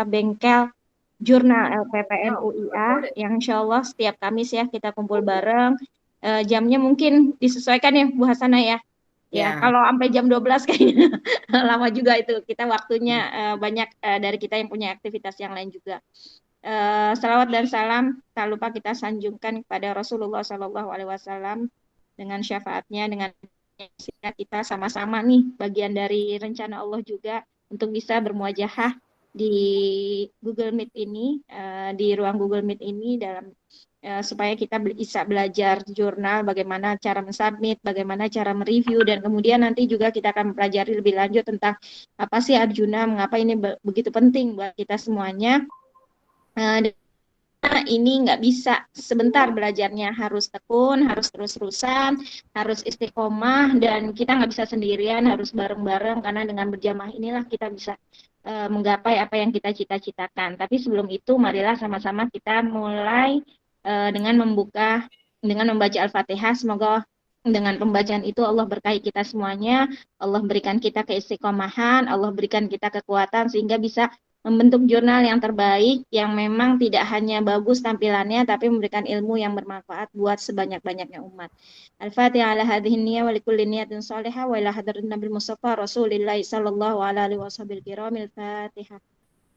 bengkel Jurnal LPPN UIA yang insya Allah setiap Kamis ya kita kumpul bareng. Jamnya mungkin disesuaikan ya Bu Hasanah ya. Ya, Ya. kalau sampai jam 12 kayaknya lama juga itu. Kita waktunya banyak dari kita yang punya aktivitas yang lain juga. Salawat dan salam tak lupa kita sanjungkan kepada Rasulullah Shallallahu Alaihi Wasallam dengan syafaatnya, dengan kita sama-sama nih bagian dari rencana Allah juga untuk bisa bermuajahah di Google Meet ini, di ruang Google Meet ini dalam supaya kita bisa belajar jurnal, bagaimana cara mensubmit, bagaimana cara mereview, dan kemudian nanti juga kita akan mempelajari lebih lanjut tentang apa sih Arjuna, mengapa ini begitu penting buat kita semuanya. Ini nggak bisa sebentar belajarnya, harus tekun, harus terus-terusan, harus istiqomah, dan kita nggak bisa sendirian, harus bareng-bareng, karena dengan berjamaah inilah kita bisa menggapai apa yang kita cita-citakan. Tapi sebelum itu, marilah sama-sama kita mulai dengan membaca Al-Fatihah. Semoga dengan pembacaan itu Allah berkahi kita semuanya, Allah berikan kita keistiqomahan, Allah berikan kita kekuatan sehingga bisa membentuk jurnal yang terbaik yang memang tidak hanya bagus tampilannya tapi memberikan ilmu yang bermanfaat buat sebanyak-banyaknya umat. Al-Fatihah ala hadhihi niyyah wa likulli niyatin shalihah wa ila hadratin Nabil Mustafa Rasulillah sallallahu alaihi wasallam kiramil Fatihah.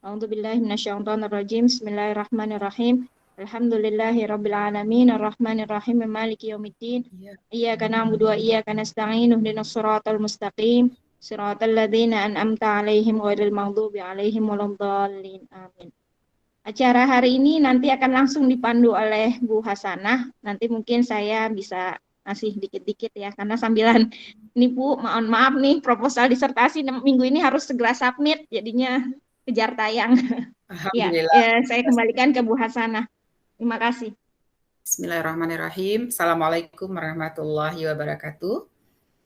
A'udzu billahi minasyaitonir rajim. Bismillahirrahmanirrahim. Alhamdulillahi rabbil alamin arrahmanir rahim maliki yaumiddin. Iyyaka na'budu wa iyyaka nasta'in ihdinas siratal mustaqim. Siratal ladzina an'amta 'alaihim ghairil maghdubi 'alaihim waladdallin. Amin. Acara hari ini nanti akan langsung dipandu oleh Bu Hasanah. Nanti mungkin saya bisa ngasih dikit-dikit ya, karena sambilan ini Bu, mohon maaf nih proposal disertasi minggu ini harus segera submit, jadinya kejar tayang. Ya, Alhamdulillah. saya kembalikan ke Bu Hasanah. Terima kasih. Bismillahirrahmanirrahim. Assalamualaikum warahmatullahi wabarakatuh.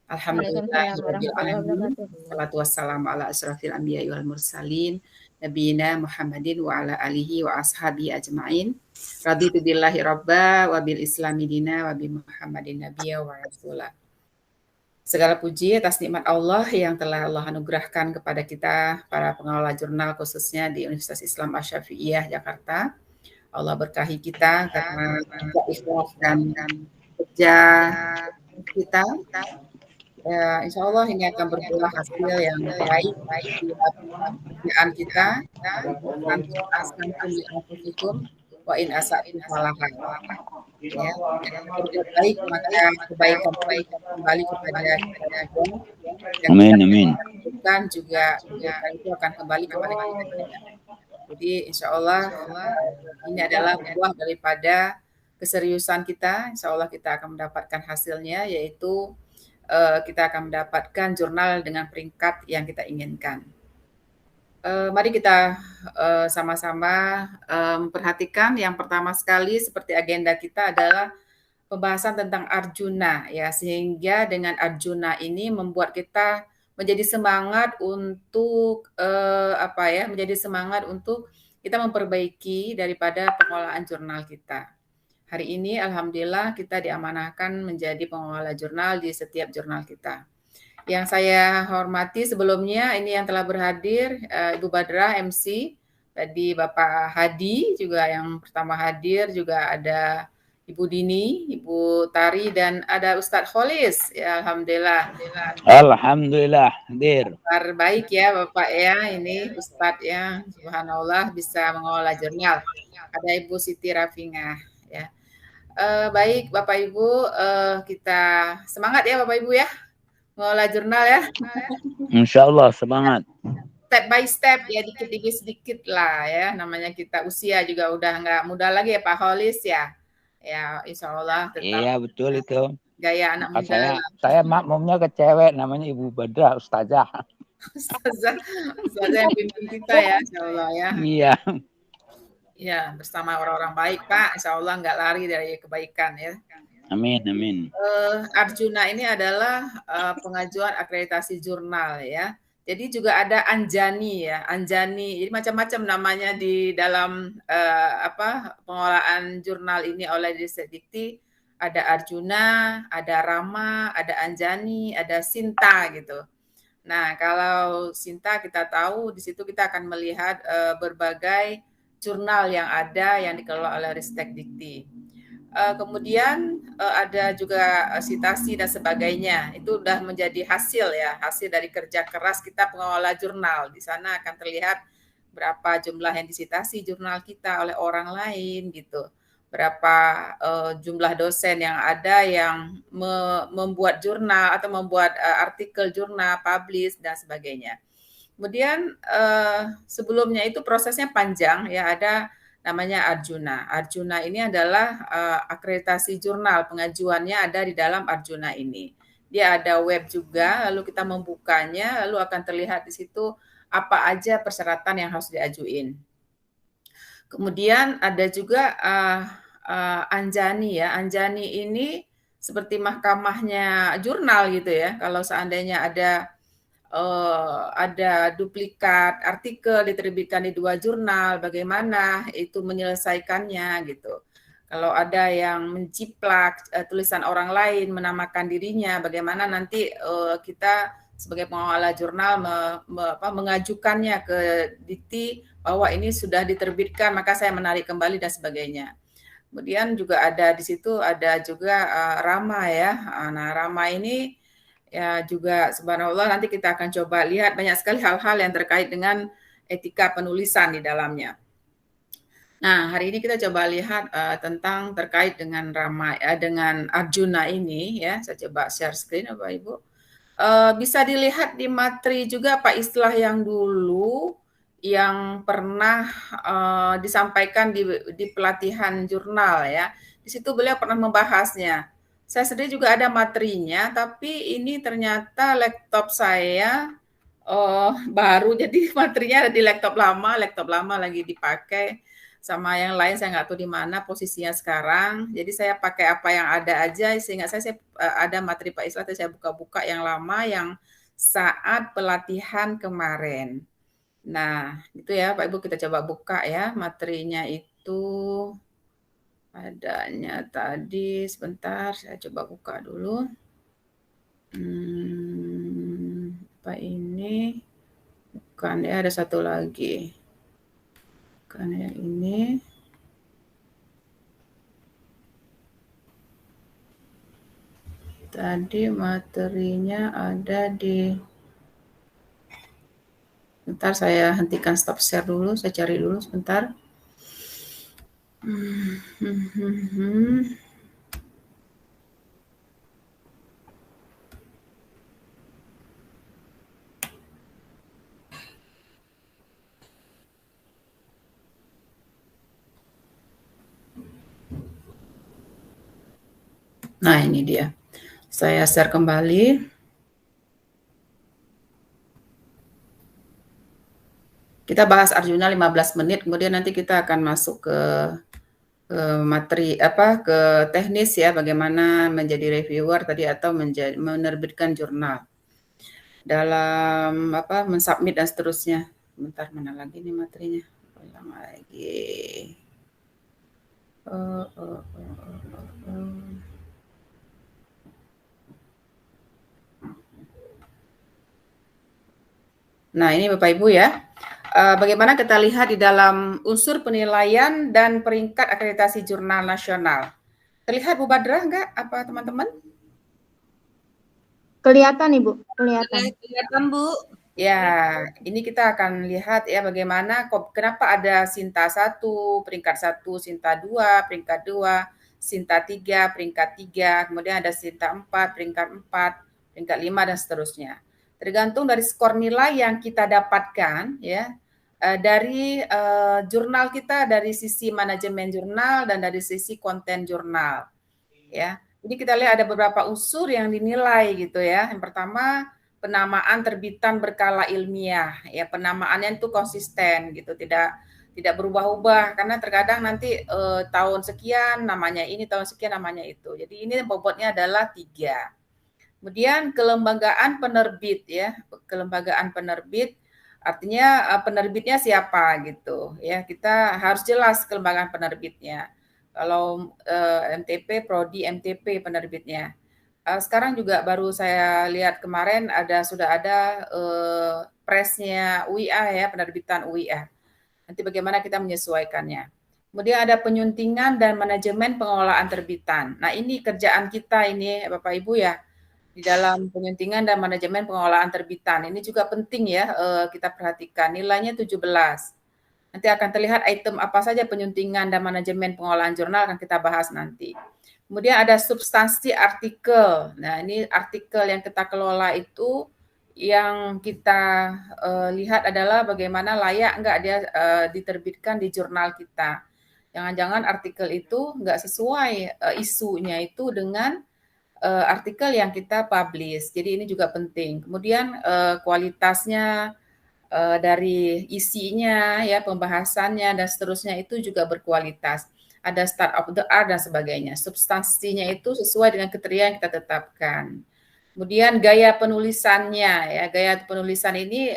Waalaikumsalam Alhamdulillahirabbil warahmatullahi alamin. wabarakatuh. Wassalatu wassalamu ala asrofil anbiya'i wal mursalin nabiyina Muhammadin wa ala alihi wa ashabihi ajmain. Raditu billahi rabba wa bil islami dina wa bi Muhammadin nabiyya wa rasulah. Segala puji atas nikmat Allah yang telah Allah anugerahkan kepada kita para pengelola jurnal khususnya di Universitas Islam Asy-Syafi'iyah Jakarta. Allah berkahi kita karena kita ikhlas dan kerja kita. Ya, insya Allah ini akan berbuah hasil yang baik di pekerjaan kita. Antum ahsantum li anfusikum wa in asa'tum falaha. Ya, berbuat baik maka kebaikan itu kembali kepada kita juga. Dan Amin, amin. bukan juga kebaikan itu akan kembali kepada kita juga. Jadi insya Allah ini adalah buah daripada keseriusan kita. Insya Allah kita akan mendapatkan hasilnya, yaitu kita akan mendapatkan jurnal dengan peringkat yang kita inginkan. Mari kita sama-sama perhatikan. Yang pertama sekali seperti agenda kita adalah pembahasan tentang Arjuna ya, sehingga dengan Arjuna ini membuat kita menjadi semangat untuk menjadi semangat untuk kita memperbaiki daripada pengelolaan jurnal kita. Hari ini alhamdulillah kita diamanahkan menjadi pengelola jurnal di setiap jurnal kita. Yang saya hormati sebelumnya ini yang telah berhadir Ibu Badra MC, tadi Bapak Hadi juga yang pertama hadir, juga ada Ibu Dini, Ibu Tari, dan ada Ustadz Kholis. Ya, alhamdulillah. Alhamdulillah, hadir. Kabar baik ya Bapak ya, ini Ustadz ya, subhanallah bisa mengelola jurnal. Ada Ibu Siti Rafingah ya. Baik Bapak Ibu, kita semangat ya Bapak Ibu ya, mengelola jurnal ya. Insya Allah semangat. Step by step ya, dikit demi sedikit lah ya, namanya kita usia juga udah nggak muda lagi ya Pak Kholis ya. Ya, insya Allah tetap. Iya betul itu. Gaya anak muda. Saya makmumnya ke cewek, namanya Ibu Badra, Ustazah. Ustazah yang pimpin kita ya, insya Allah ya. Iya. Ya, bersama orang-orang baik Pak, insya Allah nggak lari dari kebaikan ya. Amin, amin. Arjuna ini adalah pengajuan akreditasi jurnal ya. Jadi juga ada Anjani ya, Anjani. Jadi macam-macam namanya di dalam pengelolaan jurnal ini oleh Dikti. Ada Arjuna, ada Rama, ada Anjani, ada Sinta gitu. Nah, kalau Sinta kita tahu di situ kita akan melihat berbagai jurnal yang ada yang dikelola oleh Ristek Dikti. Kemudian ada juga citasi dan sebagainya. Itu sudah menjadi hasil ya, hasil dari kerja keras kita pengelola jurnal. Di sana akan terlihat berapa jumlah yang disitasi jurnal kita oleh orang lain gitu. Berapa jumlah dosen yang ada yang membuat jurnal atau membuat artikel jurnal, publish dan sebagainya. Kemudian sebelumnya itu prosesnya panjang ya, ada namanya Arjuna. Arjuna ini adalah akreditasi jurnal, pengajuannya ada di dalam Arjuna ini. Dia ada web juga, lalu kita membukanya, lalu akan terlihat di situ apa aja persyaratan yang harus diajuin. Kemudian ada juga Anjani ya. Anjani ini seperti mahkamahnya jurnal gitu ya. Kalau seandainya ada duplikat artikel diterbitkan di 2 jurnal, bagaimana itu menyelesaikannya gitu. Kalau ada yang menciplak tulisan orang lain, menamakan dirinya, bagaimana nanti kita sebagai pengelola jurnal mengajukannya ke Dikti bahwa ini sudah diterbitkan, maka saya menarik kembali dan sebagainya. Kemudian juga ada di situ ada juga Rama ya. Nah, Rama ini ya juga subhanallah nanti kita akan coba lihat banyak sekali hal-hal yang terkait dengan etika penulisan di dalamnya. Nah, hari ini kita coba lihat tentang terkait dengan Rama dengan Arjuna ini ya. Saya coba share screen Bapak Ibu. Bisa dilihat di materi juga Pak istilah yang dulu yang pernah disampaikan di pelatihan jurnal ya. Di situ beliau pernah membahasnya. Saya sendiri juga ada materinya, tapi ini ternyata laptop saya baru, jadi materinya ada di laptop lama lagi dipakai sama yang lain saya nggak tahu di mana posisinya sekarang. Jadi saya pakai apa yang ada aja sehingga saya ada materi Pak Islah saya buka-buka yang lama yang saat pelatihan kemarin. Nah, itu ya Pak Ibu kita coba buka ya materinya itu adanya tadi sebentar saya coba buka dulu. Apa ini? Bukan ya ada satu lagi. Bukan yang ini. Tadi materinya ada di sebentar saya hentikan stop share dulu, saya cari dulu sebentar. Nah, ini dia. Saya share kembali. Kita bahas Arjuna 15 menit, kemudian nanti kita akan masuk ke materi ke teknis ya, bagaimana menjadi reviewer tadi atau menerbitkan jurnal dalam mensubmit dan seterusnya. Bentar, mana lagi nih materinya? Ulang lagi. Nah, ini Bapak Ibu ya. Bagaimana kita lihat di dalam unsur penilaian dan peringkat akreditasi jurnal nasional. Terlihat Bu Badra enggak apa teman-teman? Kelihatan Ibu, kelihatan. Kelihatan Bu. Ya, ini kita akan lihat ya bagaimana kenapa ada Sinta 1, peringkat 1, Sinta 2, peringkat 2, Sinta 3, peringkat 3, kemudian ada Sinta 4, peringkat 4, peringkat 5 dan seterusnya. Tergantung dari skor nilai yang kita dapatkan ya dari jurnal kita, dari sisi manajemen jurnal dan dari sisi konten jurnal ya. Jadi kita lihat ada beberapa unsur yang dinilai gitu ya. Yang pertama penamaan terbitan berkala ilmiah ya, penamaannya itu konsisten gitu, tidak berubah-ubah karena terkadang nanti tahun sekian namanya ini, tahun sekian namanya itu. Jadi ini bobotnya adalah 3. Kemudian kelembagaan penerbit ya, kelembagaan penerbit artinya penerbitnya siapa gitu ya, kita harus jelas kelembagaan penerbitnya. Kalau MTP, Prodi MTP penerbitnya. sekarang juga baru saya lihat kemarin sudah ada presnya UIA ya, penerbitan UIA. Nanti bagaimana kita menyesuaikannya. Kemudian ada penyuntingan dan manajemen pengelolaan terbitan. Nah, ini kerjaan kita ini Bapak Ibu ya, di dalam penyuntingan dan manajemen pengelolaan terbitan. Ini juga penting ya kita perhatikan. Nilainya 17. Nanti akan terlihat item apa saja penyuntingan dan manajemen pengolahan jurnal akan kita bahas nanti. Kemudian ada substansi artikel. Nah, ini artikel yang kita kelola itu yang kita lihat adalah bagaimana layak enggak dia diterbitkan di jurnal kita. Jangan-jangan artikel itu enggak sesuai isunya itu dengan artikel yang kita publish. Jadi ini juga penting. Kemudian kualitasnya dari isinya, ya pembahasannya dan seterusnya itu juga berkualitas. Ada start of the art dan sebagainya. Substansinya itu sesuai dengan kriteria yang kita tetapkan. Kemudian gaya penulisannya, ya gaya penulisan ini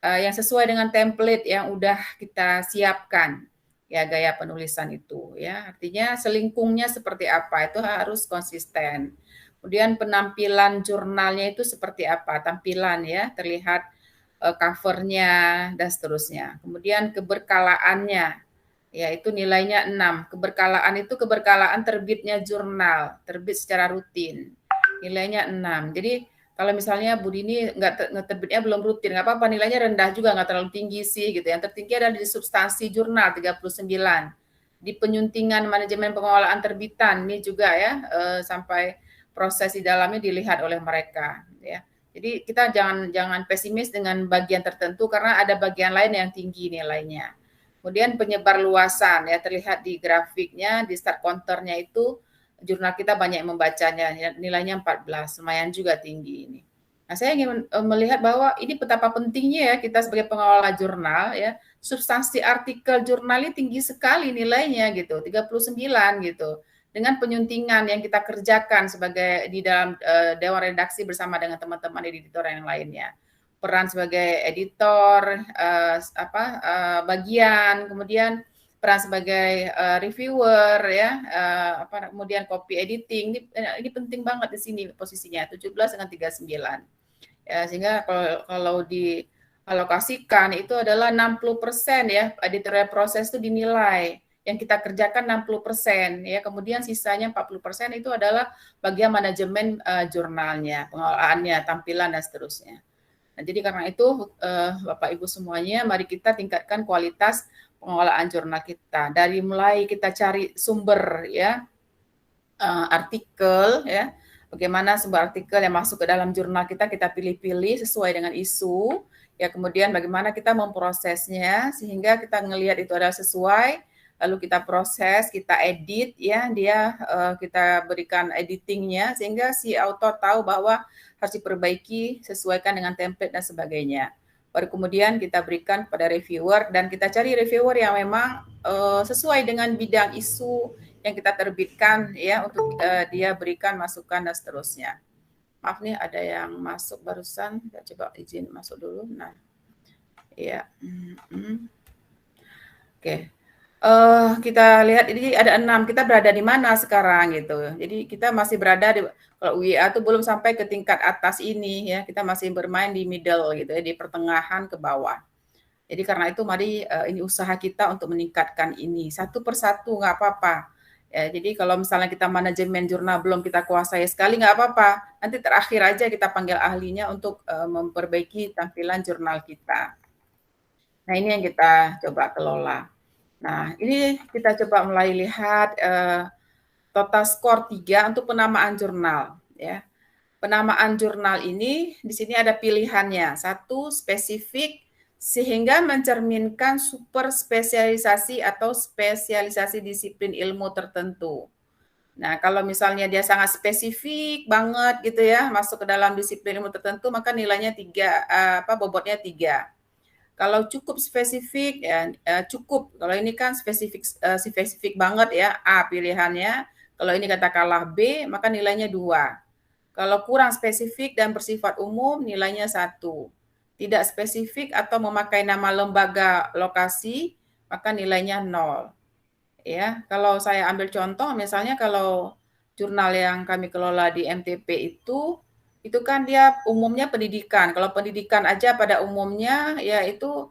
yang sesuai dengan template yang udah kita siapkan. Ya gaya penulisan itu, ya artinya selingkungnya seperti apa itu harus konsisten. Kemudian penampilan jurnalnya itu seperti apa, tampilan ya terlihat covernya dan seterusnya. Kemudian keberkalaannya, yaitu nilainya 6. Keberkalaan itu keberkalaan terbitnya jurnal, terbit secara rutin. Nilainya 6. Jadi kalau misalnya Bu Dini nggak terbitnya belum rutin, nggak apa-apa, nilainya rendah juga, nggak terlalu tinggi sih gitu. Yang tertinggi adalah di substansi jurnal 39. Di penyuntingan manajemen pengelolaan terbitan ini juga ya sampai proses di dalamnya dilihat oleh mereka ya. Jadi kita jangan pesimis dengan bagian tertentu karena ada bagian lain yang tinggi nilainya. Kemudian penyebar luasan ya terlihat di grafiknya, di start counternya itu jurnal kita banyak membacanya, nilainya 14, lumayan juga tinggi ini. Nah, saya ingin melihat bahwa ini betapa pentingnya ya kita sebagai pengelola jurnal ya, substansi artikel jurnal ini tinggi sekali nilainya gitu, 39 gitu. Dengan penyuntingan yang kita kerjakan sebagai di dalam dewan redaksi bersama dengan teman-teman editor yang lainnya. Peran sebagai editor, bagian, kemudian peran sebagai reviewer ya, kemudian copy editing ini penting banget di sini posisinya 17 dengan 39 ya, sehingga kalau dialokasikan itu adalah 60% ya editorial proses itu dinilai yang kita kerjakan 60% ya, kemudian sisanya 40% itu adalah bagian manajemen jurnalnya, pengelolaannya, tampilan dan seterusnya. Nah, jadi karena itu Bapak Ibu semuanya, mari kita tingkatkan kualitas pengelolaan jurnal kita. Dari mulai kita cari sumber ya, artikel ya, bagaimana sumber artikel yang masuk ke dalam jurnal kita pilih-pilih sesuai dengan isu, ya kemudian bagaimana kita memprosesnya sehingga kita ngelihat itu adalah sesuai, lalu kita proses, kita edit ya, kita berikan editingnya sehingga si author tahu bahwa harus diperbaiki, sesuaikan dengan template dan sebagainya. Baru kemudian kita berikan kepada reviewer dan kita cari reviewer yang memang sesuai dengan bidang isu yang kita terbitkan ya untuk dia berikan masukan dan seterusnya. Maaf nih ada yang masuk barusan, saya coba izin masuk dulu. Nah, ya, oke. Kita lihat ini ada 6, kita berada di mana sekarang gitu. Jadi kita masih berada di, kalau UIA itu belum sampai ke tingkat atas ini ya, kita masih bermain di middle gitu ya, di pertengahan ke bawah. Jadi karena itu mari ini usaha kita untuk meningkatkan ini satu persatu, nggak apa-apa. Ya, jadi kalau misalnya kita manajemen jurnal belum kita kuasai sekali nggak apa-apa, nanti terakhir aja kita panggil ahlinya untuk memperbaiki tampilan jurnal kita. Nah ini yang kita coba kelola. Nah, ini kita coba mulai lihat total skor 3 untuk penamaan jurnal ya. Penamaan jurnal ini di sini ada pilihannya. 1 spesifik sehingga mencerminkan super spesialisasi atau spesialisasi disiplin ilmu tertentu. Nah, kalau misalnya dia sangat spesifik banget gitu ya, masuk ke dalam disiplin ilmu tertentu, maka nilainya 3, bobotnya 3. Kalau cukup spesifik ya cukup. Kalau ini kan spesifik banget ya, A pilihannya. Kalau ini katakanlah B, maka nilainya 2. Kalau kurang spesifik dan bersifat umum, nilainya 1. Tidak spesifik atau memakai nama lembaga lokasi, maka nilainya 0. Ya, kalau saya ambil contoh, misalnya kalau jurnal yang kami kelola di MTP itu kan dia umumnya pendidikan. Kalau pendidikan aja pada umumnya ya itu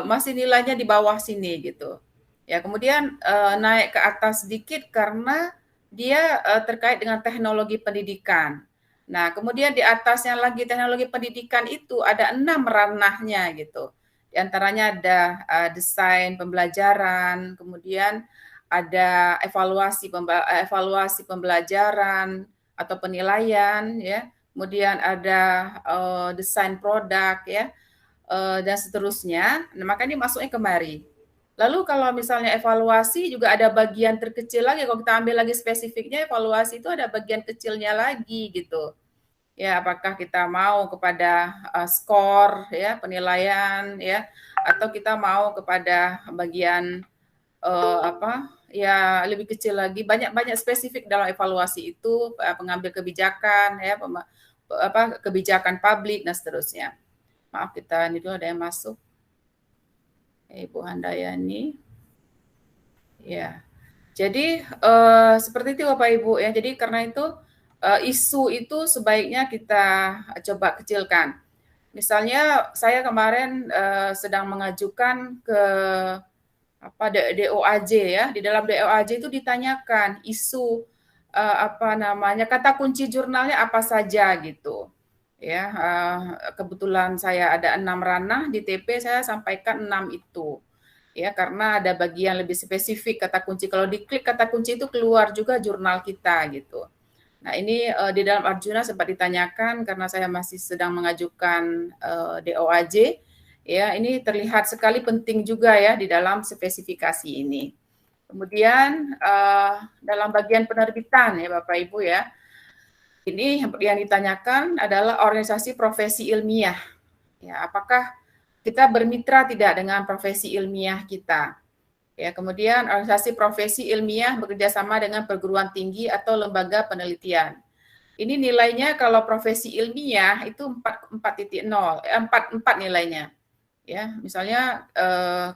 masih nilainya di bawah sini gitu. Ya, kemudian naik ke atas sedikit karena dia terkait dengan teknologi pendidikan. Nah, kemudian di atasnya lagi teknologi pendidikan itu ada 6 ranahnya gitu. Di antaranya ada desain pembelajaran, kemudian ada evaluasi pembelajaran atau penilaian ya. Kemudian ada desain produk ya. Dan seterusnya. Nah, makanya masuknya kemari. Lalu kalau misalnya evaluasi juga ada bagian terkecil lagi, kalau kita ambil lagi spesifiknya, evaluasi itu ada bagian kecilnya lagi gitu. Ya, apakah kita mau kepada skor ya, penilaian ya, atau kita mau kepada bagian ya lebih kecil lagi, banyak spesifik dalam evaluasi itu, pengambil kebijakan ya, kebijakan publik dan seterusnya. Maaf, kita ini dulu ada yang masuk. Ibu Handayani. Ya. Jadi seperti itu Bapak Ibu ya. Jadi karena itu isu itu sebaiknya kita coba kecilkan. Misalnya saya kemarin sedang mengajukan ke DOAJ ya. Di dalam DOAJ itu ditanyakan isu kata kunci jurnalnya apa saja gitu. Ya, kebetulan saya ada 6 ranah di TP, saya sampaikan 6 itu. Ya, karena ada bagian lebih spesifik kata kunci. Kalau diklik kata kunci itu keluar juga jurnal kita gitu. Nah, ini di dalam Arjuna sempat ditanyakan karena saya masih sedang mengajukan DOAJ. Ya, ini terlihat sekali penting juga ya di dalam spesifikasi ini. Kemudian dalam bagian penerbitan ya Bapak Ibu ya. Ini yang ditanyakan adalah organisasi profesi ilmiah. Ya, apakah kita bermitra tidak dengan profesi ilmiah kita? Ya, kemudian organisasi profesi ilmiah bekerja sama dengan perguruan tinggi atau lembaga penelitian. Ini nilainya kalau profesi ilmiah itu 4.0, 4 nilainya. Ya, misalnya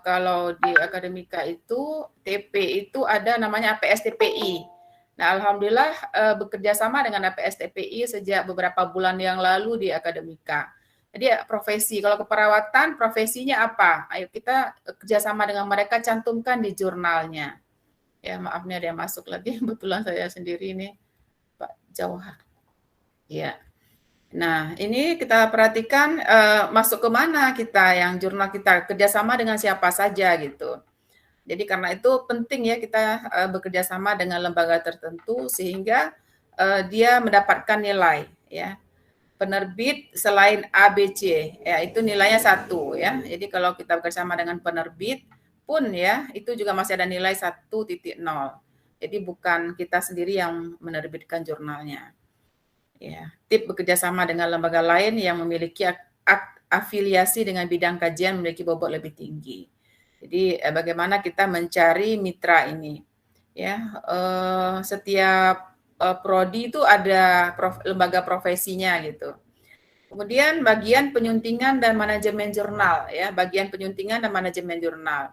kalau di akademika itu TP itu ada namanya APS-TPI. Nah, alhamdulillah bekerja sama dengan APS-TPI sejak beberapa bulan yang lalu di akademika. Jadi profesi, kalau keperawatan profesinya apa? Ayo kita kerjasama dengan mereka, cantumkan di jurnalnya. Ya, maaf nih ada yang masuk lagi, kebetulan saya sendiri nih, Pak Jauhar. Ya. Nah, ini kita perhatikan masuk ke mana kita, yang jurnal kita kerjasama dengan siapa saja gitu. Jadi karena itu penting ya kita bekerja sama dengan lembaga tertentu sehingga dia mendapatkan nilai ya. Penerbit selain ABC ya itu nilainya 1 ya. Jadi kalau kita bekerjasama dengan penerbit pun ya itu juga masih ada nilai 1.0. Jadi bukan kita sendiri yang menerbitkan jurnalnya. Ya, tip bekerja sama dengan lembaga lain yang memiliki afiliasi dengan bidang kajian memiliki bobot lebih tinggi. Jadi bagaimana kita mencari mitra ini? Ya, setiap prodi itu ada lembaga profesinya gitu. Kemudian bagian penyuntingan dan manajemen jurnal ya, bagian penyuntingan dan manajemen jurnal.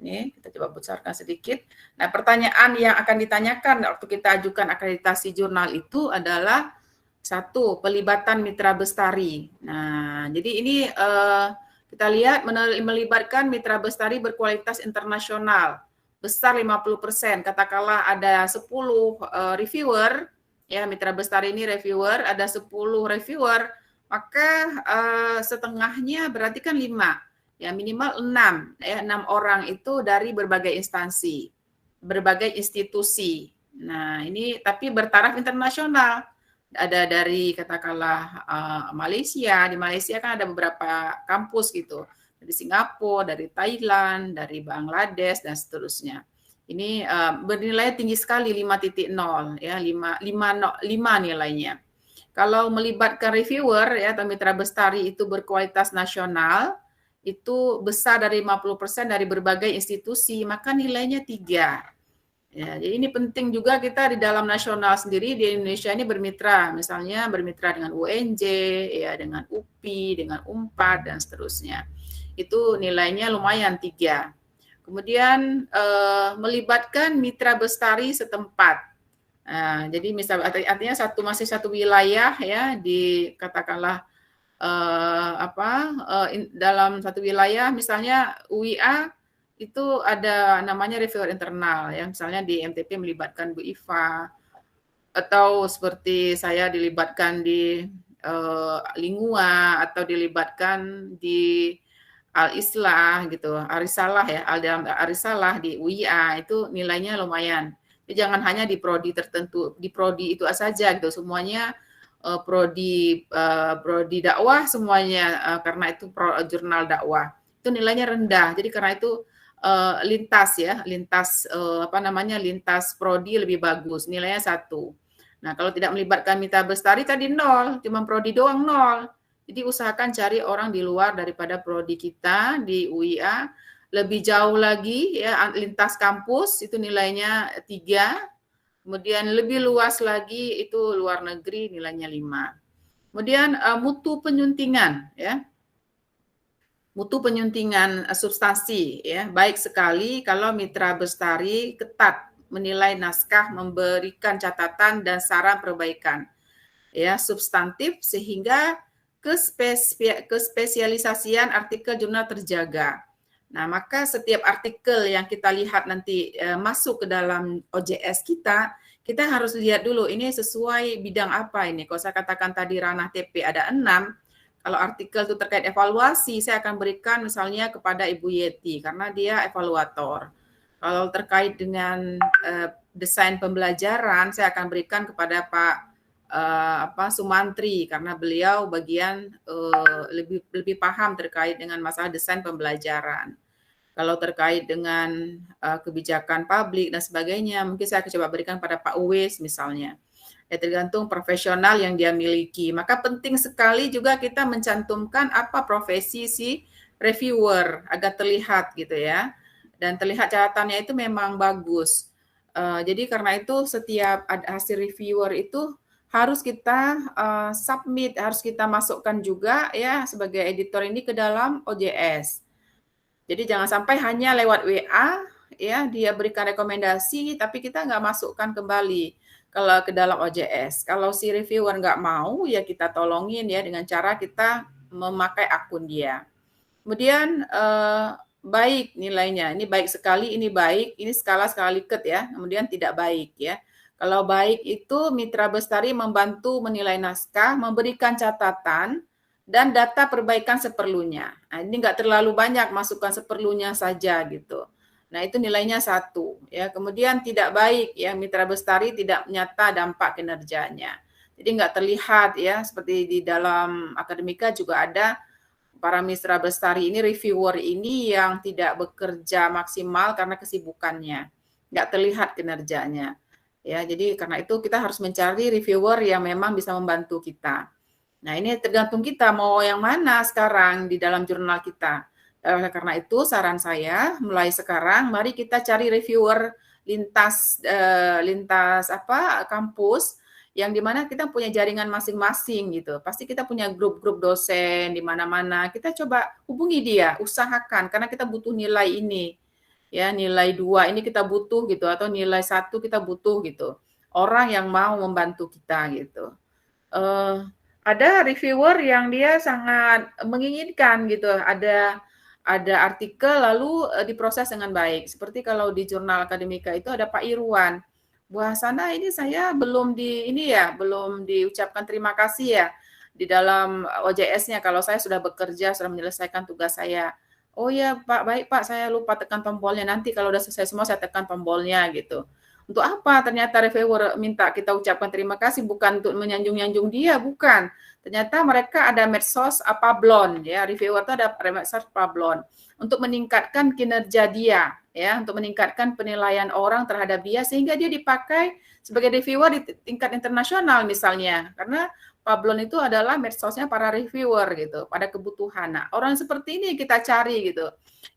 Ini kita coba besarkan sedikit. Nah, pertanyaan yang akan ditanyakan waktu kita ajukan akreditasi jurnal itu adalah 1, pelibatan mitra bestari. Nah, jadi ini kita lihat melibatkan mitra bestari berkualitas internasional besar 50%. Katakanlah ada 10 reviewer, ya mitra bestari ini reviewer, ada 10 reviewer, maka setengahnya berarti kan 5. Ya minimal 6 ya 6 orang itu dari berbagai instansi, berbagai institusi. Nah, ini tapi bertaraf internasional. Ada dari katakanlah Malaysia, di Malaysia kan ada beberapa kampus gitu. Dari Singapura, dari Thailand, dari Bangladesh dan seterusnya. Ini bernilai tinggi sekali 5.0 ya, 5 nilainya. Kalau melibatkan reviewer ya atau mitra bestari itu berkualitas nasional, itu besar dari 50% dari berbagai institusi, maka nilainya 3. Ya, jadi ini penting juga kita di dalam nasional sendiri di Indonesia ini bermitra, misalnya bermitra dengan UNJ, ya dengan UPI, dengan UNPAD dan seterusnya. Itu nilainya lumayan 3. Kemudian melibatkan mitra bestari setempat. Nah, jadi misal artinya masih satu wilayah ya, katakanlah dalam satu wilayah, misalnya UIA itu ada namanya reviewer internal ya, misalnya di MTP melibatkan Bu Iva, atau seperti saya dilibatkan di Lingua, atau dilibatkan di Al-Islah gitu, Arisalah ya, Arisalah di UIA, itu nilainya lumayan. Jadi jangan hanya di prodi tertentu, di prodi itu saja gitu, semuanya prodi dakwah semuanya, karena itu jurnal dakwah. Itu nilainya rendah. Jadi karena itu lintas prodi lebih bagus, nilainya 1. Nah, kalau tidak melibatkan mitra bestari tadi 0, cuma prodi doang 0. Jadi usahakan cari orang di luar daripada prodi kita di UIA, lebih jauh lagi ya, lintas kampus itu nilainya 3. Kemudian lebih luas lagi itu luar negeri nilainya 5. Kemudian mutu penyuntingan ya. Mutu penyuntingan substansi ya, baik sekali kalau mitra bestari ketat menilai naskah, memberikan catatan dan saran perbaikan ya, substantif, sehingga kespesialisasian artikel jurnal terjaga. Nah, maka setiap artikel yang kita lihat nanti masuk ke dalam OJS kita harus lihat dulu ini sesuai bidang apa ini. Kalau saya katakan tadi ranah TP ada 6, kalau artikel itu terkait evaluasi, saya akan berikan misalnya kepada Ibu Yeti, karena dia evaluator. Kalau terkait dengan desain pembelajaran, saya akan berikan kepada Pak Sumantri, karena beliau bagian lebih paham terkait dengan masalah desain pembelajaran. Kalau terkait dengan kebijakan publik dan sebagainya, mungkin saya akan coba berikan pada Pak Uwais misalnya. Ya, tergantung profesional yang dia miliki. Maka penting sekali juga kita mencantumkan apa profesi si reviewer agar terlihat gitu ya. Dan terlihat catatannya itu memang bagus. Jadi karena itu setiap hasil reviewer itu harus kita submit, harus kita masukkan juga ya sebagai editor ini ke dalam OJS. Jadi jangan sampai hanya lewat WA ya dia berikan rekomendasi tapi kita nggak masukkan kembali kalau ke dalam OJS. Kalau si reviewer nggak mau ya kita tolongin ya dengan cara kita memakai akun dia. Kemudian baik nilainya, ini baik sekali, ini baik, ini skala Likert ya, kemudian tidak baik ya. Kalau baik itu mitra bestari membantu menilai naskah, memberikan catatan, dan data perbaikan seperlunya. Nah, ini nggak terlalu banyak, masukkan seperlunya saja gitu. Nah, itu nilainya 1. Ya. Kemudian tidak baik, ya mitra bestari tidak nyata dampak kinerjanya. Jadi nggak terlihat ya, seperti di dalam akademika juga ada para mitra bestari ini, reviewer ini yang tidak bekerja maksimal karena kesibukannya. Nggak terlihat kinerjanya. Ya, jadi karena itu kita harus mencari reviewer yang memang bisa membantu kita. Nah, ini tergantung kita mau yang mana sekarang di dalam jurnal kita. Karena itu saran saya mulai sekarang mari kita cari reviewer lintas kampus yang dimana kita punya jaringan masing-masing gitu. Pasti kita punya grup-grup dosen di mana-mana. Kita coba hubungi dia, usahakan karena kita butuh nilai ini. Ya, nilai 2 ini kita butuh gitu, atau nilai 1 kita butuh gitu. Orang yang mau membantu kita gitu. Ada reviewer yang dia sangat menginginkan gitu, ada artikel lalu diproses dengan baik. Seperti kalau di jurnal akademika itu ada Pak Irwan. Bu Hasanah, ini saya belum diucapkan terima kasih ya di dalam OJS-nya kalau saya sudah bekerja, sudah menyelesaikan tugas saya. Oh ya Pak, baik Pak, saya lupa tekan tombolnya. Nanti kalau udah selesai semua saya tekan tombolnya gitu. Untuk apa? Ternyata reviewer minta kita ucapkan terima kasih bukan untuk menyanjung-nyanjung dia, bukan. Ternyata mereka ada medsos Pablon ya, reviewer itu ada medsos Pablon untuk meningkatkan kinerja dia ya, untuk meningkatkan penilaian orang terhadap dia sehingga dia dipakai sebagai reviewer di tingkat internasional misalnya. Karena Pablon itu adalah medsosnya para reviewer gitu, pada kebutuhan. Nah, orang seperti ini kita cari gitu.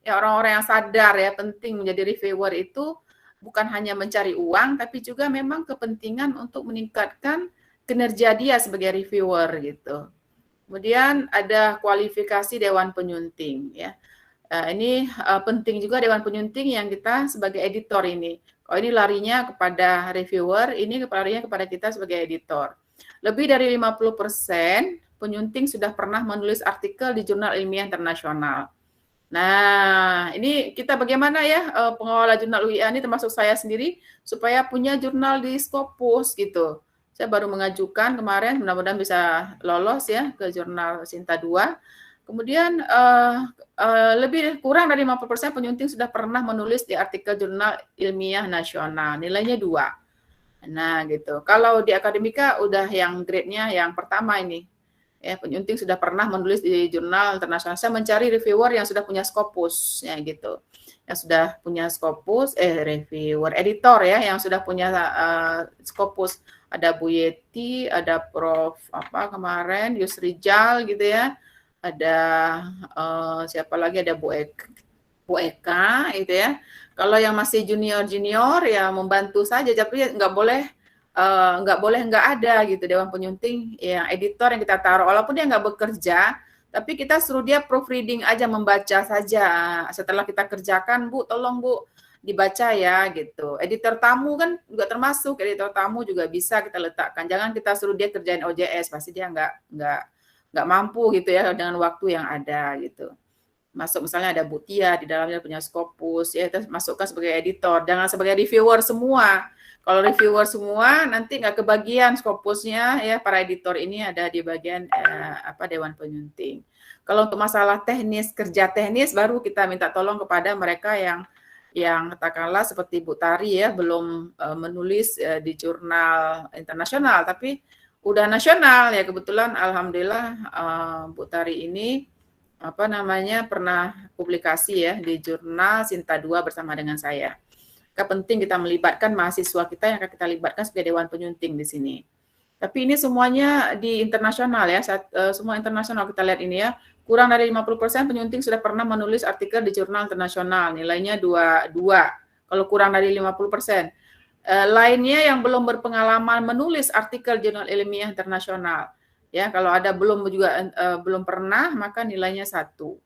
Ya, orang-orang yang sadar ya penting menjadi reviewer itu bukan hanya mencari uang, tapi juga memang kepentingan untuk meningkatkan kinerja dia sebagai reviewer gitu. Kemudian ada kualifikasi Dewan Penyunting ya. Ini penting juga Dewan Penyunting yang kita sebagai editor ini. Kalau ini larinya kepada reviewer, ini larinya kepada kita sebagai editor. Lebih dari 50% penyunting sudah pernah menulis artikel di jurnal ilmiah internasional. Nah, ini kita bagaimana ya pengelola jurnal UIA ini termasuk saya sendiri supaya punya jurnal di Scopus gitu. Saya baru mengajukan kemarin, mudah-mudahan bisa lolos ya ke jurnal Sinta 2. Kemudian lebih kurang dari 50% penyunting sudah pernah menulis di artikel jurnal ilmiah nasional, nilainya 2. Nah, gitu. Kalau di akademika udah yang grade-nya yang pertama ini. Ya, penyunting sudah pernah menulis di jurnal internasional. Saya mencari reviewer yang sudah punya Scopus, ya gitu. Yang sudah punya Scopus, reviewer, editor ya, yang sudah punya Scopus. Ada Bu Yeti, ada Prof. apa kemarin, Yusrijal gitu ya. Ada siapa lagi, ada Bu Eka gitu ya. Kalau yang masih junior ya membantu saja, tapi nggak boleh nggak ada gitu Dewan Penyunting yang editor yang kita taruh, walaupun dia nggak bekerja, tapi kita suruh dia proofreading aja, membaca saja. Setelah kita kerjakan, Bu, tolong Bu dibaca ya gitu. Editor tamu kan juga termasuk, editor tamu juga bisa kita letakkan. Jangan kita suruh dia kerjain OJS, pasti dia nggak mampu gitu ya dengan waktu yang ada gitu. Masuk misalnya ada Bu Tia di dalamnya punya Scopus, ya kita masukkan sebagai editor, jangan sebagai reviewer semua. Kalau reviewer semua nanti nggak kebagian Scopusnya ya, para editor ini ada di bagian Dewan Penyunting. Kalau untuk masalah teknis, kerja teknis baru kita minta tolong kepada mereka yang katakanlah seperti Bu Tari ya, belum menulis di jurnal internasional tapi udah nasional ya. Kebetulan alhamdulillah Bu Tari ini pernah publikasi ya di jurnal Sinta 2 bersama dengan saya. Penting kita melibatkan mahasiswa kita yang akan kita libatkan sebagai Dewan Penyunting di sini. Tapi ini semuanya di internasional ya, semua internasional kita lihat ini ya. Kurang dari 50% penyunting sudah pernah menulis artikel di jurnal internasional, nilainya 2. Kalau kurang dari 50%. Lainnya yang belum berpengalaman menulis artikel jurnal ilmiah internasional. Ya, kalau ada belum pernah, maka nilainya 1.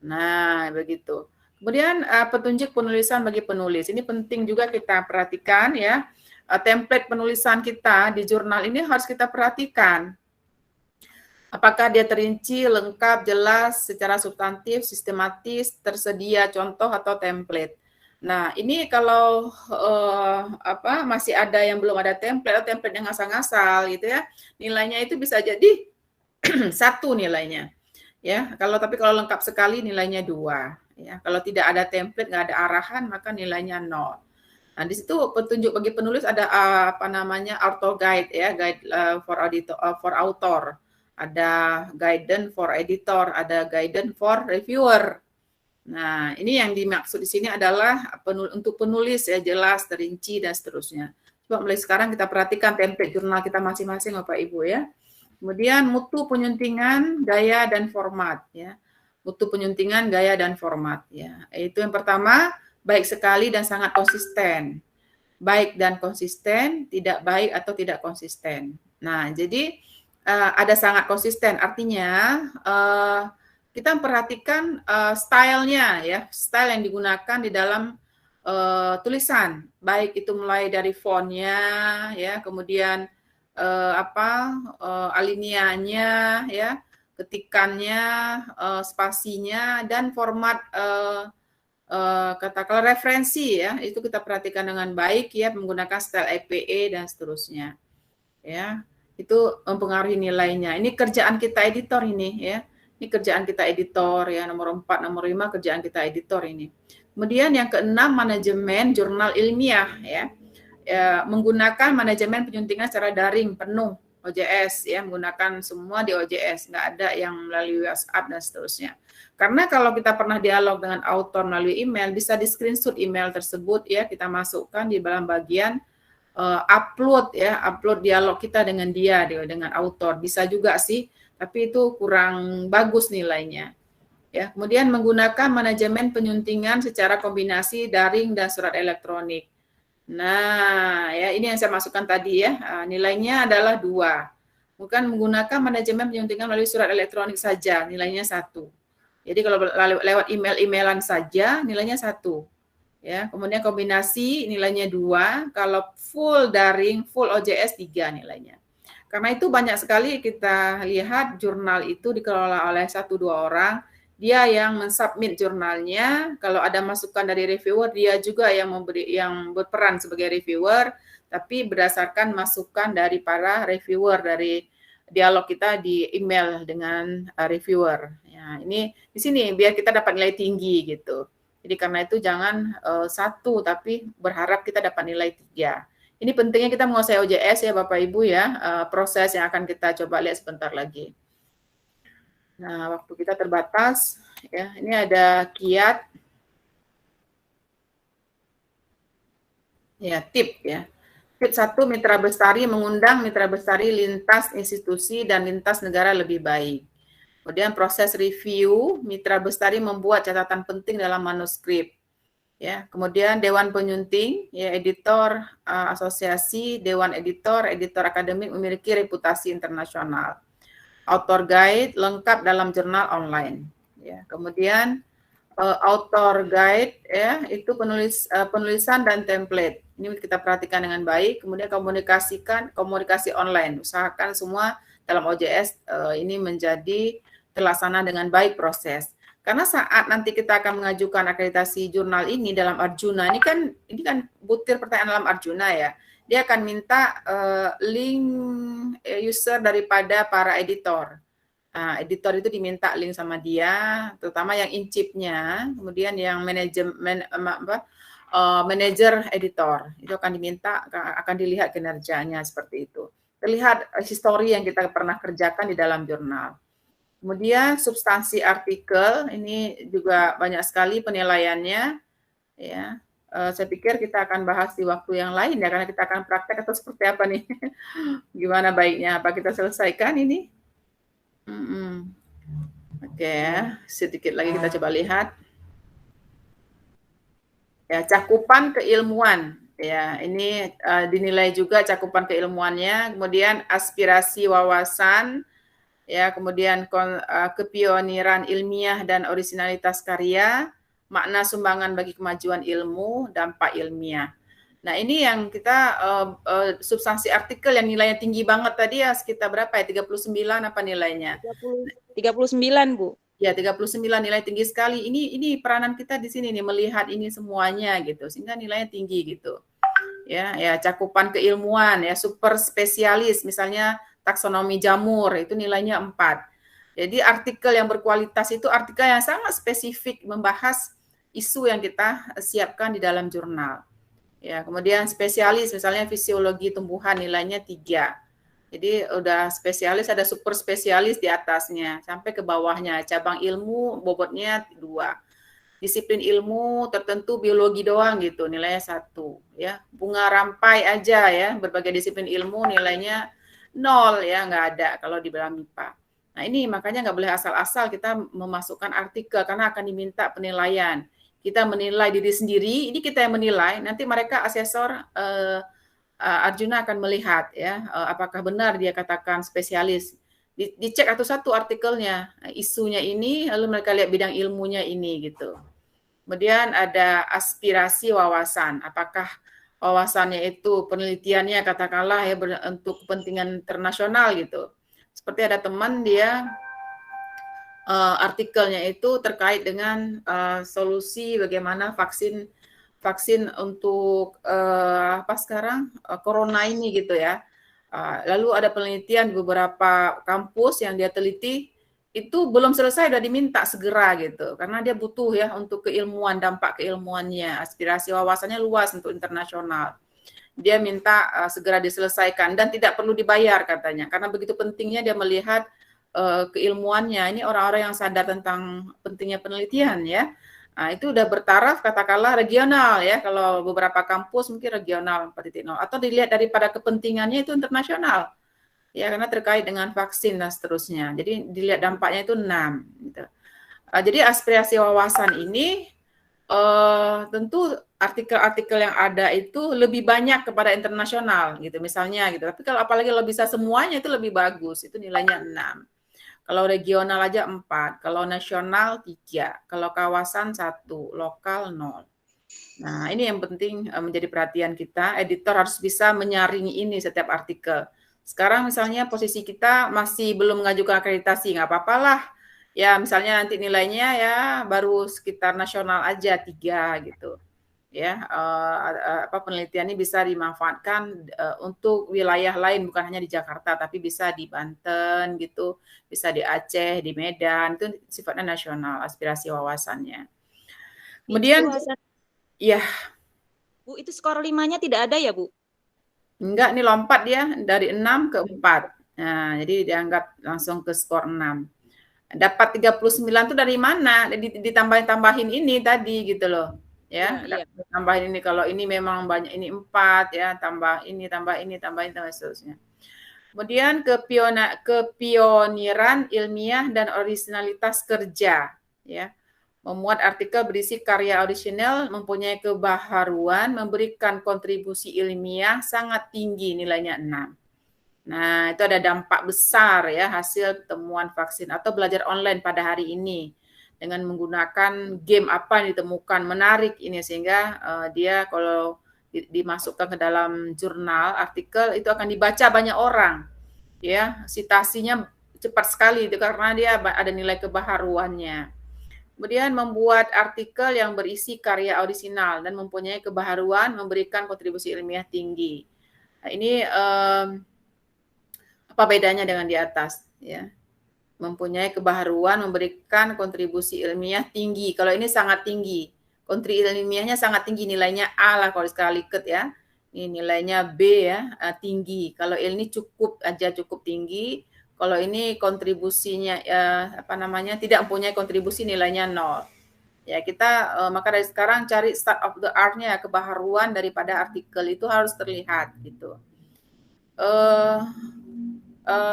Nah, begitu. Kemudian petunjuk penulisan bagi penulis. Ini penting juga kita perhatikan ya. Template penulisan kita di jurnal ini harus kita perhatikan. Apakah dia terinci, lengkap, jelas, secara substantif, sistematis, tersedia contoh atau template. Nah, ini kalau masih ada yang belum ada template atau template yang ngasal-ngasal gitu ya, nilainya itu bisa jadi 1 nilainya. Ya, tapi kalau lengkap sekali nilainya 2. Ya, kalau tidak ada template, nggak ada arahan, maka nilainya 0. Nah, di situ petunjuk bagi penulis ada author guide ya, guide for author, ada guidance for editor, ada guidance for reviewer. Nah, ini yang dimaksud di sini adalah untuk penulis ya, jelas, terinci dan seterusnya. Coba mulai sekarang kita perhatikan template jurnal kita masing-masing Bapak Ibu ya. Kemudian mutu penyuntingan, gaya dan format ya. Mutu penyuntingan, gaya dan format ya. Itu yang pertama, baik sekali dan sangat konsisten. Baik dan konsisten, tidak baik atau tidak konsisten. Nah, jadi ada sangat konsisten, artinya kita memperhatikan stylenya ya, style yang digunakan di dalam tulisan, baik itu mulai dari fontnya ya, kemudian alinianya ya, ketikannya, spasinya, dan format katakanlah referensi ya, itu kita perhatikan dengan baik ya, menggunakan style EPE dan seterusnya ya, itu mempengaruhi nilainya. Ini kerjaan kita editor ini ya, ini kerjaan kita editor ya, nomor 4, nomor 5 kerjaan kita editor ini. Kemudian yang keenam, manajemen jurnal ilmiah ya, menggunakan manajemen penyuntingan secara daring penuh OJS ya, menggunakan semua di OJS, nggak ada yang melalui WhatsApp dan seterusnya. Karena kalau kita pernah dialog dengan author melalui email, bisa di screenshot email tersebut ya, kita masukkan di dalam bagian upload ya, upload dialog kita dengan dia, dengan author. Bisa juga sih, tapi itu kurang bagus nilainya. Ya, kemudian menggunakan manajemen penyuntingan secara kombinasi daring dan surat elektronik. Nah, ya ini yang saya masukkan tadi ya, nilainya adalah 2. Bukan menggunakan manajemen penyuntingan melalui surat elektronik saja, nilainya 1. Jadi kalau lewat email-emailan saja nilainya 1. Ya, kemudian kombinasi nilainya 2, kalau full daring, full OJS 3 nilainya. Karena itu banyak sekali kita lihat jurnal itu dikelola oleh 1-2 orang, dia yang mensubmit jurnalnya, kalau ada masukan dari reviewer, dia juga yang berperan sebagai reviewer, tapi berdasarkan masukan dari para reviewer, dari dialog kita di email dengan reviewer. Ya, ini di sini biar kita dapat nilai tinggi gitu. Jadi karena itu jangan 1, tapi berharap kita dapat nilai 3. Ini pentingnya kita menguasai OJS ya Bapak Ibu ya, proses yang akan kita coba lihat sebentar lagi. Nah, waktu kita terbatas ya. Ini ada kiat. Ya, tip ya. Tip 1, mitra bestari mengundang mitra bestari lintas institusi dan lintas negara lebih baik. Kemudian proses review, mitra bestari membuat catatan penting dalam manuskrip. Ya, kemudian dewan penyunting, ya editor asosiasi, dewan editor, editor akademik memiliki reputasi internasional. Author guide lengkap dalam jurnal online. Ya, kemudian author guide ya itu penulisan dan template. Ini kita perhatikan dengan baik. Kemudian komunikasi online. Usahakan semua dalam OJS ini menjadi terlaksana dengan baik proses. Karena saat nanti kita akan mengajukan akreditasi jurnal ini dalam Arjuna, ini kan butir pertanyaan dalam Arjuna ya. Dia akan minta link user daripada para editor. Nah, editor itu diminta link sama dia, terutama yang in-chief-nya, kemudian yang manajer editor itu akan diminta, akan dilihat kinerjanya seperti itu. Terlihat histori yang kita pernah kerjakan di dalam jurnal. Kemudian substansi artikel ini juga banyak sekali penilaiannya, ya. Saya pikir kita akan bahas di waktu yang lain ya, karena kita akan praktek atau seperti apa nih? Gimana baiknya? Apa kita selesaikan ini? Oke ya, sedikit lagi kita coba lihat. Ya, cakupan keilmuan. Ya, ini dinilai juga cakupan keilmuannya. Kemudian aspirasi wawasan. Ya, kemudian kepioniran ilmiah dan originalitas karya, makna sumbangan bagi kemajuan ilmu, dampak ilmiah. Nah, ini yang kita substansi artikel yang nilainya tinggi banget tadi ya, sekitar berapa ya? 39 apa nilainya? 39, Bu. Ya, 39 nilai tinggi sekali. Ini peranan kita di sini nih, melihat ini semuanya gitu, sehingga nilainya tinggi gitu. Ya, cakupan keilmuan ya, super spesialis misalnya taksonomi jamur itu nilainya 4. Jadi artikel yang berkualitas itu artikel yang sangat spesifik membahas isu yang kita siapkan di dalam jurnal. Ya, kemudian spesialis misalnya fisiologi tumbuhan nilainya 3. Jadi udah spesialis, ada super spesialis di atasnya sampai ke bawahnya. Cabang ilmu bobotnya 2. Disiplin ilmu tertentu biologi doang gitu, nilainya 1 ya. Bunga rampai aja ya, berbagai disiplin ilmu nilainya 0 ya, nggak ada kalau di dalam MIPA. Nah ini makanya nggak boleh asal-asal kita memasukkan artikel karena akan diminta penilaian. Kita menilai diri sendiri, ini kita yang menilai, nanti mereka asesor Arjuna akan melihat ya apakah benar dia katakan spesialis. Dicek satu-satu artikelnya, isunya ini, lalu mereka lihat bidang ilmunya ini gitu. Kemudian ada aspirasi wawasan, apakah wawasannya itu penelitiannya katakanlah ya untuk kepentingan internasional gitu. Seperti ada teman dia artikelnya itu terkait dengan solusi bagaimana vaksin untuk apa sekarang corona ini gitu ya. Lalu ada penelitian di beberapa kampus yang dia teliti itu belum selesai udah diminta segera gitu karena dia butuh ya untuk keilmuan, dampak keilmuannya, aspirasi wawasannya luas untuk internasional. Dia minta segera diselesaikan dan tidak perlu dibayar katanya karena begitu pentingnya dia melihat keilmuannya. Ini orang-orang yang sadar tentang pentingnya penelitian ya. Nah, itu udah bertaraf katakanlah regional ya. Kalau beberapa kampus mungkin regional 4.0 atau dilihat daripada kepentingannya itu internasional. Ya, karena terkait dengan vaksin dan seterusnya. Jadi dilihat dampaknya itu 6 gitu. Jadi aspirasi wawasan ini tentu artikel-artikel yang ada itu lebih banyak kepada internasional gitu misalnya gitu. Tapi kalau apalagi kalau bisa semuanya itu lebih bagus. Itu nilainya 6. Kalau regional aja 4, kalau nasional 3, kalau kawasan 1, lokal 0. Nah, ini yang penting menjadi perhatian kita. Editor harus bisa menyaringi ini setiap artikel. Sekarang misalnya posisi kita masih belum mengajukan akreditasi, nggak apa-apa lah. Ya, misalnya nanti nilainya ya baru sekitar nasional aja 3 gitu. Ya, penelitian ini bisa dimanfaatkan untuk wilayah lain, bukan hanya di Jakarta, tapi bisa di Banten gitu, bisa di Aceh, di Medan, itu sifatnya nasional, aspirasi wawasannya. Kemudian, ya. Bu, itu skor 5-nya tidak ada ya, Bu? Enggak, nih lompat dia dari 6 ke 4. Nah, jadi dianggap langsung ke skor 6. Dapat 39 itu dari mana? Ditambahin ini tadi gitu loh. Ya, iya. tambahin ini, kalau ini memang banyak, ini 4 ya, tambah ini, tambahin seterusnya. Kemudian kepioniran ilmiah dan originalitas kerja, ya. Memuat artikel berisi karya orisinal, mempunyai kebaharuan, memberikan kontribusi ilmiah sangat tinggi, nilainya 6. Nah, itu ada dampak besar ya hasil temuan vaksin atau belajar online pada hari ini dengan menggunakan game apa yang ditemukan, menarik ini sehingga dia kalau dimasukkan ke dalam jurnal artikel itu akan dibaca banyak orang, ya, citasinya cepat sekali itu karena dia ada nilai kebaharuannya. Kemudian membuat artikel yang berisi karya orisinal dan mempunyai kebaharuan, memberikan kontribusi ilmiah tinggi. Nah, ini apa bedanya dengan di atas? Ya, mempunyai kebaharuan, memberikan kontribusi ilmiah tinggi. Kalau ini sangat tinggi, kontribusi ilmiahnya sangat tinggi, nilainya A lah kalau sekali lihat ya. Ini nilainya B ya, tinggi. Kalau ini cukup tinggi. Kalau ini kontribusinya tidak mempunyai kontribusi, nilainya 0. Ya, kita maka dari sekarang cari start of the art-nya, kebaharuan daripada artikel itu harus terlihat gitu.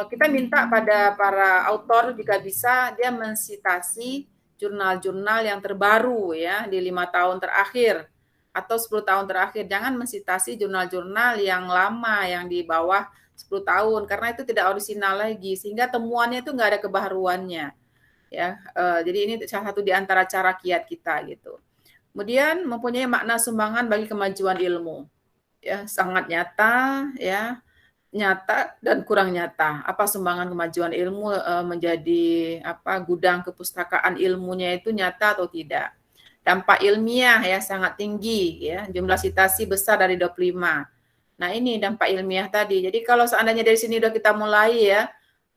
Kita minta pada para autor jika bisa dia mensitasi jurnal-jurnal yang terbaru ya di 5 tahun terakhir atau 10 tahun terakhir. Jangan mensitasi jurnal-jurnal yang lama yang di bawah 10 tahun karena itu tidak orisinal lagi sehingga temuannya itu nggak ada kebaharuannya ya. Jadi ini salah satu di antara cara kiat kita gitu. Kemudian mempunyai makna sumbangan bagi kemajuan ilmu ya, sangat nyata ya, nyata dan kurang nyata. Apa sumbangan kemajuan ilmu menjadi gudang kepustakaan ilmunya itu nyata atau tidak? Dampak ilmiah ya sangat tinggi ya, jumlah citasi besar dari 25. Nah, ini dampak ilmiah tadi. Jadi kalau seandainya dari sini udah kita mulai ya,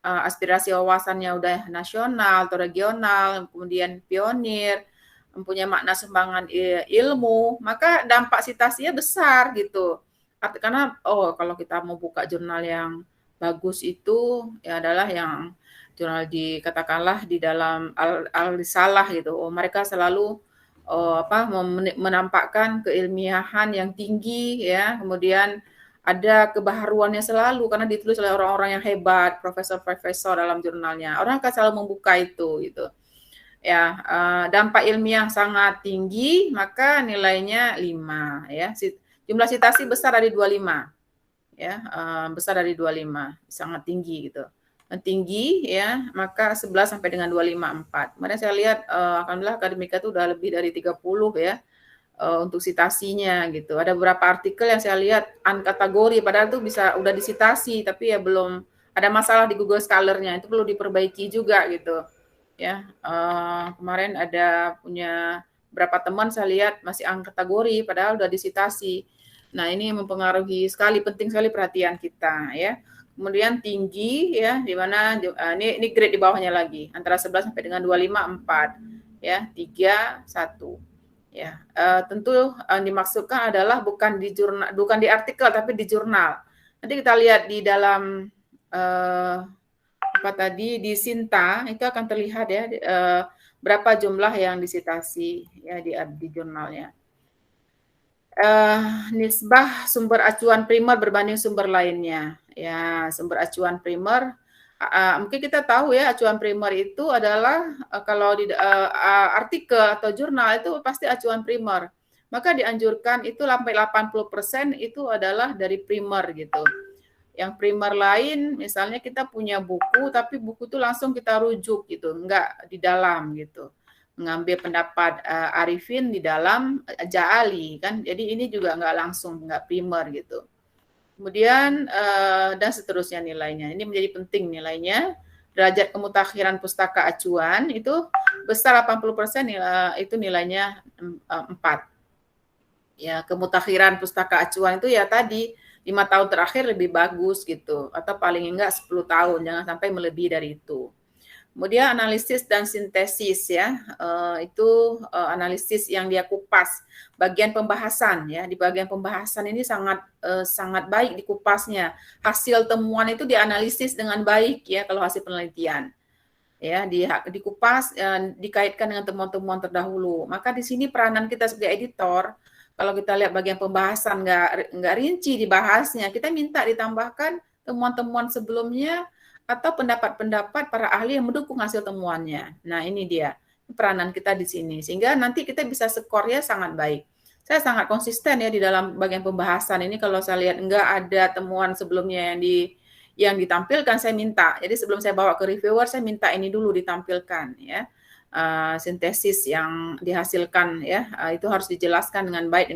aspirasi wawasannya udah nasional atau regional, kemudian pionir, mempunyai makna sumbangan ilmu, maka dampak citasinya besar gitu. Karena kalau kita mau buka jurnal yang bagus itu ya adalah yang jurnal katakanlah di dalam al-risalah gitu. Mereka selalu menampakkan keilmiahan yang tinggi ya, kemudian ada kebaharuannya selalu karena ditulis oleh orang-orang yang hebat, profesor-profesor dalam jurnalnya. Orang akan selalu membuka itu gitu. Ya, dampak ilmiah sangat tinggi, maka nilainya 5 ya. Jumlah citasi besar dari 25. Ya, besar dari 25, sangat tinggi gitu. Tinggi ya, maka 11 sampai dengan 25, 4. Kemarin saya lihat alhamdulillah akademika itu udah lebih dari 30 ya. Untuk citasinya gitu. Ada beberapa artikel yang saya lihat unkategori padahal itu udah disitasi tapi ya belum ada masalah di Google Scholar-nya, itu perlu diperbaiki juga gitu. Ya, kemarin ada punya berapa teman saya lihat masih unkategori padahal udah disitasi. Nah, ini mempengaruhi sekali, penting sekali perhatian kita ya. Kemudian tinggi ya, di mana ini grade di bawahnya lagi antara 11 sampai dengan 25, 4 ya, 3, 1. Ya, tentu dimaksudkan adalah bukan di artikel tapi di jurnal. Nanti kita lihat di dalam di Sinta itu akan terlihat ya berapa jumlah yang disitasi ya di jurnalnya. Nisbah sumber acuan primer berbanding sumber lainnya. Ya, sumber acuan primer mungkin kita tahu ya acuan primer itu adalah kalau di artikel atau jurnal itu pasti acuan primer. Maka dianjurkan itu sampai 80% itu adalah dari primer gitu. Yang primer lain, misalnya kita punya buku, tapi buku itu langsung kita rujuk gitu, enggak di dalam gitu. Mengambil pendapat Arifin di dalam Ja'ali kan. Jadi ini juga enggak langsung, enggak primer gitu. Kemudian dan seterusnya nilainya. Ini menjadi penting nilainya. Derajat kemutakhiran pustaka acuan itu besar 80% itu nilainya 4. Ya, kemutakhiran pustaka acuan itu ya tadi 5 tahun terakhir lebih bagus gitu, atau paling enggak 10 tahun, jangan sampai melebihi dari itu. Kemudian analisis dan sintesis ya, itu analisis yang dia kupas bagian pembahasan ya. Di bagian pembahasan ini sangat baik dikupasnya. Hasil temuan itu dianalisis dengan baik ya kalau hasil penelitian. Ya, dikupas, dikaitkan dengan temuan-temuan terdahulu. Maka di sini peranan kita sebagai editor, kalau kita lihat bagian pembahasan nggak rinci dibahasnya, kita minta ditambahkan temuan-temuan sebelumnya atau pendapat-pendapat para ahli yang mendukung hasil temuannya. Nah, ini dia peranan kita di sini. Sehingga nanti kita bisa skornya sangat baik. Saya sangat konsisten ya di dalam bagian pembahasan ini. Kalau saya lihat nggak ada temuan sebelumnya yang ditampilkan, saya minta. Jadi sebelum saya bawa ke reviewer, saya minta ini dulu ditampilkan ya. Sintesis yang dihasilkan ya, itu harus dijelaskan dengan baik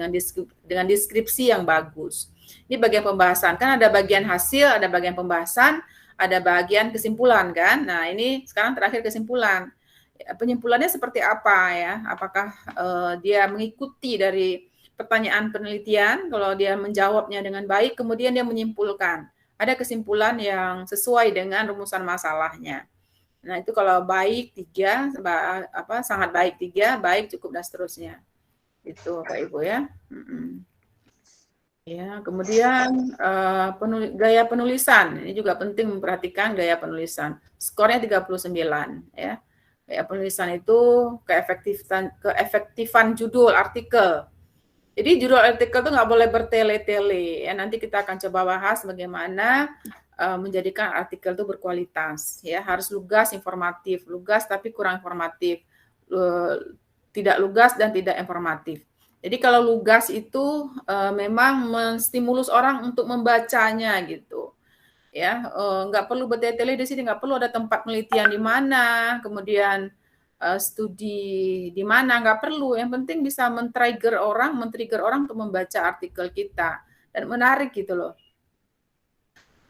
dengan deskripsi yang bagus. Ini bagian pembahasan, kan ada bagian hasil, ada bagian pembahasan, ada bagian kesimpulan kan. Nah, ini sekarang terakhir kesimpulan. Penyimpulannya seperti apa ya? Apakah dia mengikuti dari pertanyaan penelitian? Kalau dia menjawabnya dengan baik, kemudian dia menyimpulkan. Ada kesimpulan yang sesuai dengan rumusan masalahnya. Nah, itu kalau baik 3, sangat baik 3, baik cukup dan seterusnya. Itu Pak Ibu ya. Ya, kemudian gaya penulisan. Ini juga penting memperhatikan gaya penulisan. Skornya 39 ya. Gaya penulisan itu keefektifan judul artikel. Jadi judul artikel itu nggak boleh bertele-tele ya. Nanti kita akan coba bahas bagaimana menjadikan artikel itu berkualitas ya, harus lugas, informatif, lugas tapi kurang informatif, tidak lugas dan tidak informatif. Jadi kalau lugas itu memang menstimulus orang untuk membacanya gitu ya, nggak perlu bertele-tele di sini, nggak perlu ada tempat penelitian di mana, kemudian studi di mana, nggak perlu. Yang penting bisa men-trigger orang untuk membaca artikel kita dan menarik gitu loh.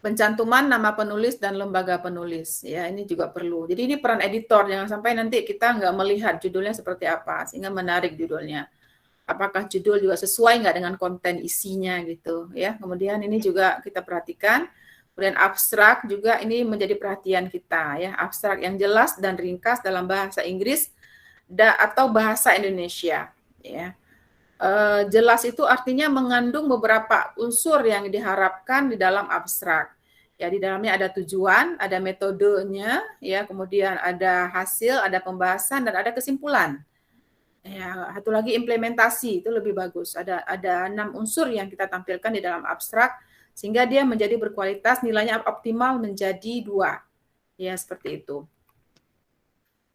Pencantuman nama penulis dan lembaga penulis ya, ini juga perlu. Jadi ini peran editor, jangan sampai nanti kita nggak melihat judulnya seperti apa sehingga menarik judulnya. Apakah judul juga sesuai nggak dengan konten isinya gitu ya. Kemudian ini juga kita perhatikan. Kemudian abstrak juga ini menjadi perhatian kita ya, abstrak yang jelas dan ringkas dalam bahasa Inggris atau bahasa Indonesia ya. Jelas itu artinya mengandung beberapa unsur yang diharapkan di dalam abstrak. Ya, di dalamnya ada tujuan, ada metodenya, ya, kemudian ada hasil, ada pembahasan, dan ada kesimpulan. Ya, satu lagi implementasi, itu lebih bagus. Ada 6 unsur yang kita tampilkan di dalam abstrak, sehingga dia menjadi berkualitas, nilainya optimal menjadi 2. Ya, seperti itu.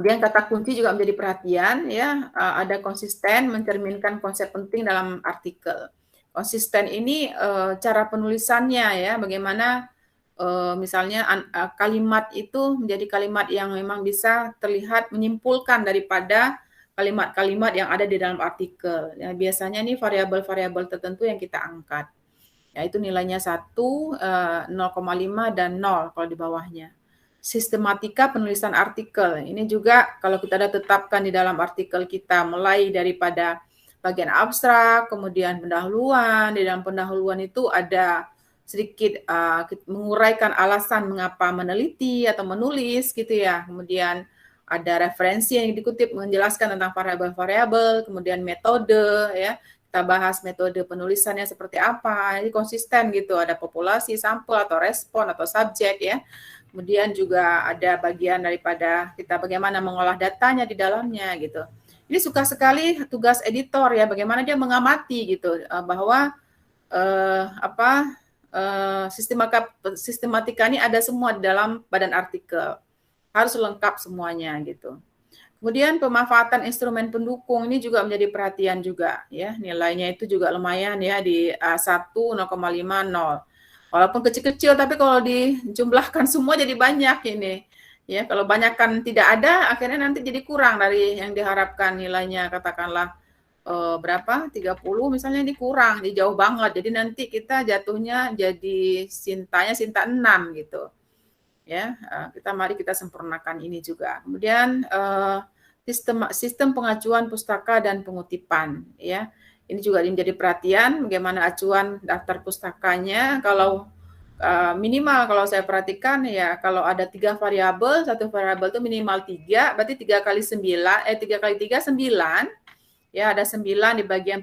Kemudian kata kunci juga menjadi perhatian, ya, ada konsisten, mencerminkan konsep penting dalam artikel. Konsisten ini cara penulisannya, ya, bagaimana misalnya kalimat itu menjadi kalimat yang memang bisa terlihat menyimpulkan daripada kalimat-kalimat yang ada di dalam artikel. Ya, biasanya ini variabel-variabel tertentu yang kita angkat. Yaitu nilainya 1, 0,5, dan 0 kalau di bawahnya. Sistematika penulisan artikel. Ini juga kalau kita ada tetapkan di dalam artikel kita, mulai daripada bagian abstrak, kemudian pendahuluan. Di dalam pendahuluan itu ada sedikit menguraikan alasan mengapa meneliti atau menulis gitu ya. Kemudian ada referensi yang dikutip menjelaskan tentang variabel-variabel, kemudian metode ya. Kita bahas metode penulisannya seperti apa. Ini konsisten gitu, ada populasi, sampel atau respon atau subjek ya. Kemudian juga ada bagian daripada kita bagaimana mengolah datanya di dalamnya gitu. Ini suka sekali tugas editor ya, bagaimana dia mengamati gitu bahwa sistematika ini ada semua di dalam badan artikel. Harus lengkap semuanya gitu. Kemudian pemanfaatan instrumen pendukung ini juga menjadi perhatian juga ya. Nilainya itu juga lumayan ya di 1, 0,5, 0. Walaupun kecil-kecil, tapi kalau dijumlahkan semua jadi banyak ini. Ya, kalau banyakkan tidak ada, akhirnya nanti jadi kurang dari yang diharapkan nilainya, katakanlah berapa? 30 misalnya, ini kurang, jadi jauh banget. Jadi nanti kita jatuhnya jadi Sinta 6 gitu. Ya, mari kita sempurnakan ini juga. Kemudian sistem pengacuan pustaka dan pengutipan, ya. Ini juga menjadi perhatian bagaimana acuan daftar pustakanya. Kalau minimal kalau saya perhatikan ya, kalau ada 3 variabel, satu variabel itu minimal 3, berarti 3 kali 3 9, ya ada 9 di bagian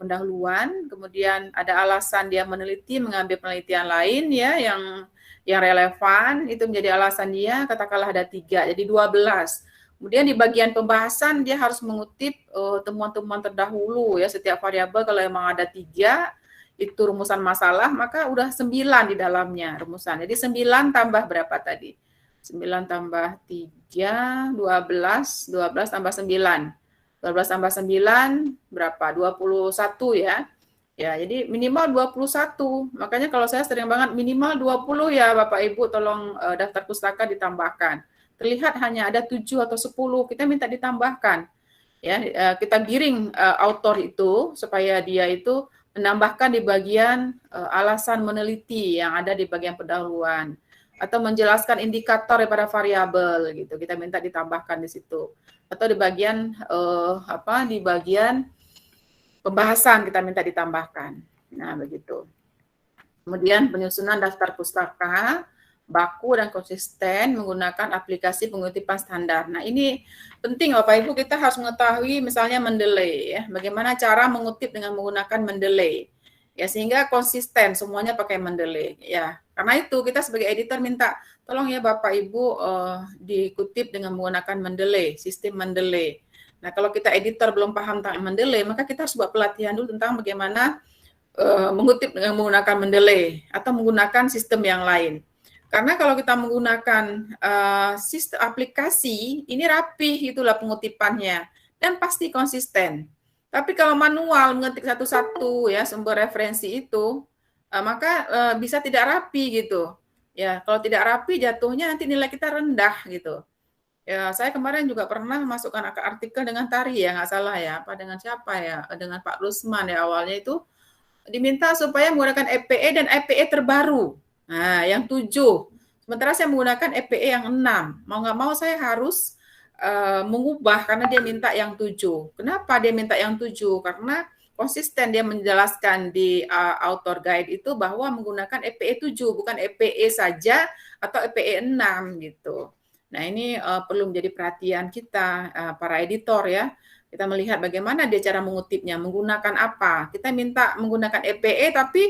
pendahuluan, kemudian ada alasan dia meneliti, mengambil penelitian lain ya yang relevan, itu menjadi alasan dia, katakanlah ada 3, jadi 12. Kemudian di bagian pembahasan dia harus mengutip temuan-temuan terdahulu ya, setiap variabel kalau memang ada 3 itu rumusan masalah, maka udah 9 di dalamnya rumusan. Jadi 9 tambah berapa tadi? 9 tambah 3, 12 tambah 9. 12 tambah 9 berapa? 21 ya. Ya, jadi minimal 21. Makanya kalau saya sering banget minimal 20 ya Bapak Ibu, tolong daftar pustaka ditambahkan. Terlihat hanya ada 7 atau 10, kita minta ditambahkan. Ya, kita giring autor itu supaya dia itu menambahkan di bagian alasan meneliti yang ada di bagian pendahuluan atau menjelaskan indikator daripada variabel gitu. Kita minta ditambahkan di situ. Atau di bagian di bagian pembahasan kita minta ditambahkan. Nah, begitu. Kemudian penyusunan daftar pustaka baku dan konsisten menggunakan aplikasi pengutipan standar. Nah, ini penting Bapak Ibu, kita harus mengetahui misalnya Mendeley ya. Bagaimana cara mengutip dengan menggunakan Mendeley. Ya, sehingga konsisten semuanya pakai Mendeley ya. Karena itu kita sebagai editor minta tolong ya Bapak Ibu dikutip dengan menggunakan Mendeley, sistem Mendeley. Nah, kalau kita editor belum paham tentang Mendeley, maka kita harus buat pelatihan dulu tentang bagaimana mengutip dengan menggunakan Mendeley atau menggunakan sistem yang lain. Karena kalau kita menggunakan sistem aplikasi, ini rapih itulah pengutipannya dan pasti konsisten. Tapi kalau manual mengetik satu-satu ya sumber referensi itu, maka bisa tidak rapi gitu. Ya, kalau tidak rapi jatuhnya nanti nilai kita rendah gitu. Ya, saya kemarin juga pernah masukkan artikel dengan Tari ya, nggak salah ya, apa dengan siapa ya, dengan Pak Rusman ya awalnya itu diminta supaya menggunakan EPE dan EPE terbaru. Nah, yang 7. Sementara saya menggunakan EPE yang 6. Mau nggak mau saya harus mengubah karena dia minta yang 7. Kenapa dia minta yang 7? Karena konsisten dia menjelaskan di author guide itu bahwa menggunakan EPE 7, bukan EPE saja atau EPE 6 gitu. Nah, ini perlu menjadi perhatian kita, para editor ya. Kita melihat bagaimana dia cara mengutipnya, menggunakan apa. Kita minta menggunakan EPE, tapi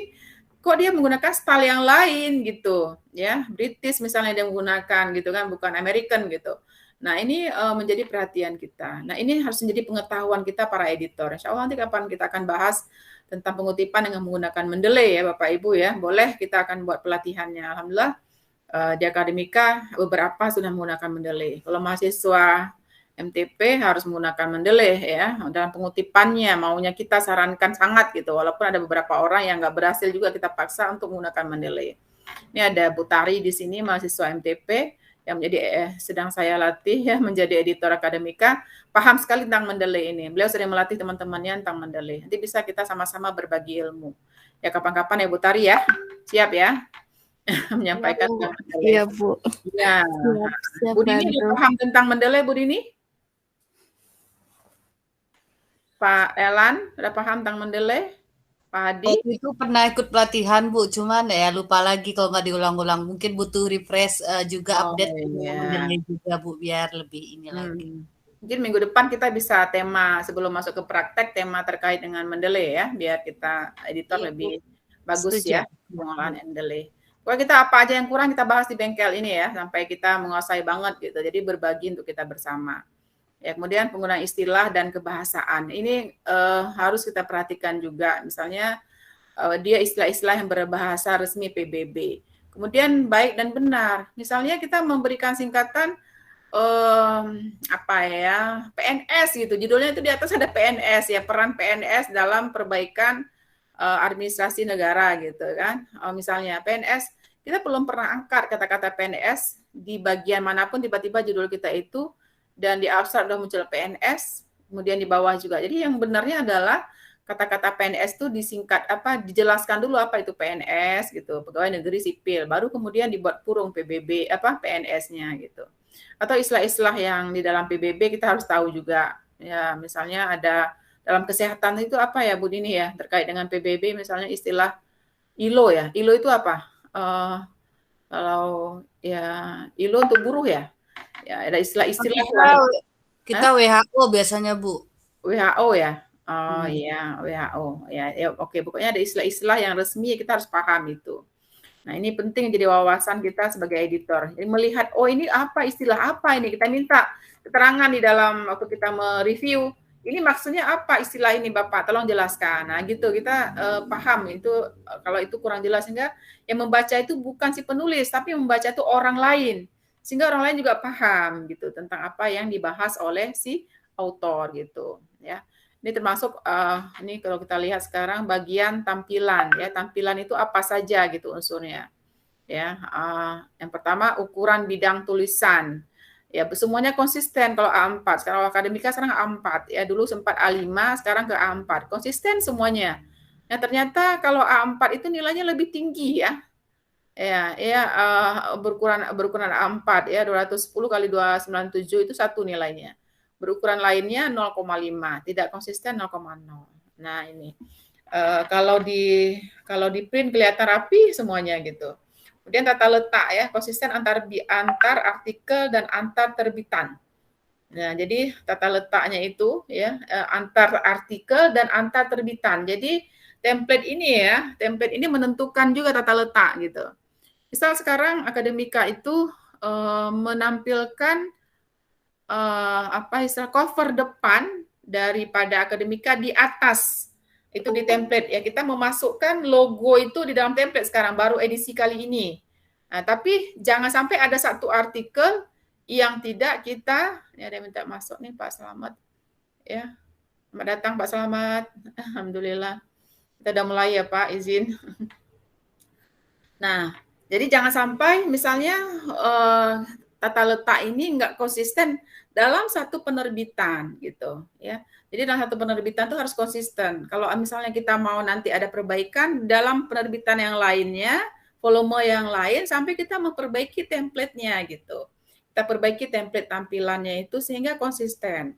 kok dia menggunakan style yang lain gitu, ya. British misalnya dia menggunakan gitu kan, bukan American gitu. Nah, ini menjadi perhatian kita. Nah, ini harus menjadi pengetahuan kita para editor. Insya Allah nanti kapan kita akan bahas tentang pengutipan dengan menggunakan Mendeley ya Bapak Ibu ya. Boleh kita akan buat pelatihannya. Alhamdulillah di Akademika beberapa sudah menggunakan Mendeley. Kalau mahasiswa MTP harus menggunakan Mendeley ya, dalam pengutipannya maunya kita sarankan sangat gitu, walaupun ada beberapa orang yang nggak berhasil juga kita paksa untuk menggunakan Mendeley. Ini ada Bu Tari di sini, mahasiswa MTP yang menjadi sedang saya latih ya menjadi editor Akademika, paham sekali tentang Mendeley ini. Beliau sering melatih teman-temannya tentang Mendeley. Nanti bisa kita sama-sama berbagi ilmu. Ya kapan-kapan ya Bu Tari ya, siap ya menyampaikan tentang Mendeley. Iya Bu. Ya. Siap, Bu Dini paham tentang Mendeley Bu Dini? Pak Elan, udah paham tentang Mendeley? Pak Hadi? Waktu itu pernah ikut pelatihan Bu, cuman ya lupa lagi kalau nggak diulang-ulang. Mungkin butuh refresh juga update Mendeley juga Bu, biar lebih ini lagi. Mungkin minggu depan kita bisa tema sebelum masuk ke praktek, tema terkait dengan Mendeley ya, biar kita editor lebih bagus ya pengolahan Mendeley. Kalau kita apa aja yang kurang kita bahas di bengkel ini ya, sampai kita menguasai banget gitu. Jadi berbagi untuk kita bersama. Ya, kemudian penggunaan istilah dan kebahasaan. Ini harus kita perhatikan juga. Misalnya dia istilah-istilah yang berbahasa resmi PBB. Kemudian baik dan benar. Misalnya kita memberikan singkatan PNS gitu. Judulnya itu di atas ada PNS ya, peran PNS dalam perbaikan administrasi negara gitu kan. Misalnya PNS, kita belum pernah angkat kata-kata PNS di bagian manapun, tiba-tiba judul kita itu dan di abstrak udah muncul PNS, kemudian di bawah juga. Jadi yang benarnya adalah kata-kata PNS itu disingkat dijelaskan dulu apa itu PNS gitu, pegawai negeri sipil, baru kemudian dibuat kurung PBB PNS-nya gitu. Atau istilah-istilah yang di dalam PBB kita harus tahu juga. Ya, misalnya ada dalam kesehatan itu apa ya Bu Dini ya, terkait dengan PBB misalnya istilah ILO ya. ILO itu apa? Kalau ya ILO untuk buruh ya. Ya, ada istilah-istilah. Kita WHO biasanya Bu. WHO ya. Oh iya, WHO. Ya, oke, pokoknya ada istilah-istilah yang resmi kita harus paham itu. Nah, ini penting jadi wawasan kita sebagai editor. Jadi melihat, oh ini apa, istilah apa ini, kita minta keterangan di dalam waktu kita mereview, ini maksudnya apa istilah ini Bapak, tolong jelaskan. Nah gitu, kita paham itu, kalau itu kurang jelas, sehingga yang membaca itu bukan si penulis, tapi yang membaca itu orang lain. Sehingga orang lain juga paham gitu tentang apa yang dibahas oleh si autor gitu. Ya. Ini termasuk ini kalau kita lihat sekarang bagian tampilan ya, tampilan itu apa saja gitu unsurnya ya. Yang pertama ukuran bidang tulisan ya, semuanya konsisten. Kalau A4 sekarang akademika sekarang A4 ya, dulu sempat A5 sekarang ke A4, konsisten semuanya. Nah ternyata kalau A4 itu nilainya lebih tinggi ya. Berukuran A4 ya, 210 kali 297 itu satu nilainya. Berukuran lainnya 0,5, tidak konsisten 0,0. Nah ini kalau di print kelihatan rapi semuanya gitu. Kemudian tata letak ya, konsisten antar artikel dan antar terbitan. Nah jadi tata letaknya itu ya antar artikel dan antar terbitan. Jadi template ini menentukan juga tata letak gitu. Misal sekarang akademika itu menampilkan cover depan daripada akademika di atas itu di template ya, kita memasukkan logo itu di dalam template sekarang baru edisi kali ini. Nah, tapi jangan sampai ada satu artikel yang tidak kita ya, ada minta masuk nih Pak Selamat ya, selamat datang Pak Selamat, alhamdulillah kita udah mulai ya Pak, izin. Nah jadi jangan sampai misalnya tata letak ini nggak konsisten dalam satu penerbitan gitu ya. Jadi dalam satu penerbitan itu harus konsisten. Kalau misalnya kita mau nanti ada perbaikan dalam penerbitan yang lainnya, volume yang lain, sampai kita memperbaiki template-nya gitu. Kita perbaiki template tampilannya itu sehingga konsisten.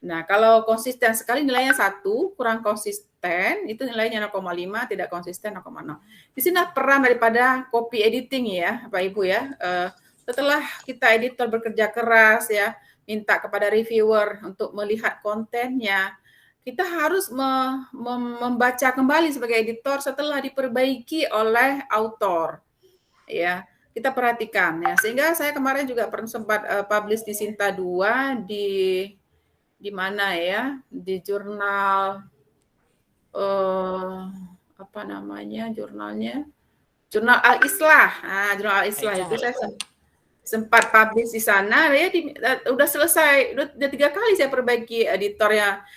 Nah, kalau konsisten sekali nilainya 1, kurang konsisten, itu nilainya 0,5, tidak konsisten 0,0. Di sini peran daripada copy editing ya, Bapak Ibu ya. Setelah kita editor bekerja keras ya, minta kepada reviewer untuk melihat kontennya, kita harus membaca kembali sebagai editor setelah diperbaiki oleh autor. Ya, kita perhatikan ya. Sehingga saya kemarin juga sempat publish di Sinta 2 di mana ya? Di jurnal apa namanya jurnalnya? Jurnal Al-Islah. Nah, Jurnal Al-Islah itu saya sempat publish di sana ya, udah selesai, udah 3 kali saya perbaiki editornya,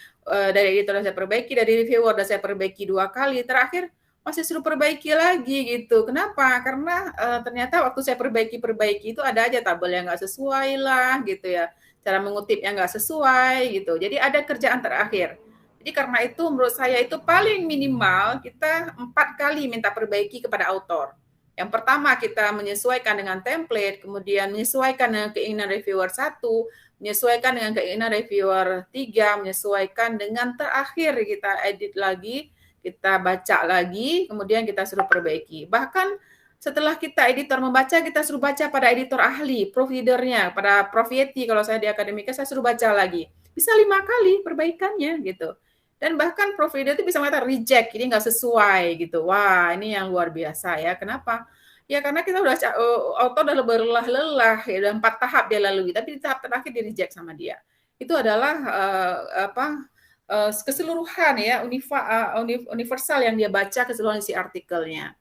dari editor saya perbaiki, dari reviewer udah saya perbaiki 2 kali, terakhir masih suruh perbaiki lagi gitu. Kenapa? Karena ternyata waktu saya perbaiki itu ada aja tabel yang nggak sesuai lah gitu ya, cara mengutipnya nggak sesuai gitu. Jadi ada kerjaan terakhir. Jadi karena itu menurut saya itu paling minimal kita 4 kali minta perbaiki kepada autor. Yang pertama kita menyesuaikan dengan template, kemudian menyesuaikan dengan keinginan reviewer 1, menyesuaikan dengan keinginan reviewer 3, menyesuaikan dengan terakhir kita edit lagi, kita baca lagi, kemudian kita suruh perbaiki. Bahkan setelah kita editor membaca, kita suruh baca pada editor ahli, providernya, pada Profieti kalau saya di akademika, saya suruh baca lagi. Bisa 5 kali perbaikannya gitu. Dan bahkan provider itu bisa mengatakan reject, ini nggak sesuai gitu. Wah, ini yang luar biasa ya. Kenapa? Ya karena kita udah auto udah berlelah-lelah, ya udah 4 tahap dia lalui, tapi di tahap terakhir di reject sama dia. Itu adalah keseluruhan ya, universal yang dia baca keseluruhan isi artikelnya.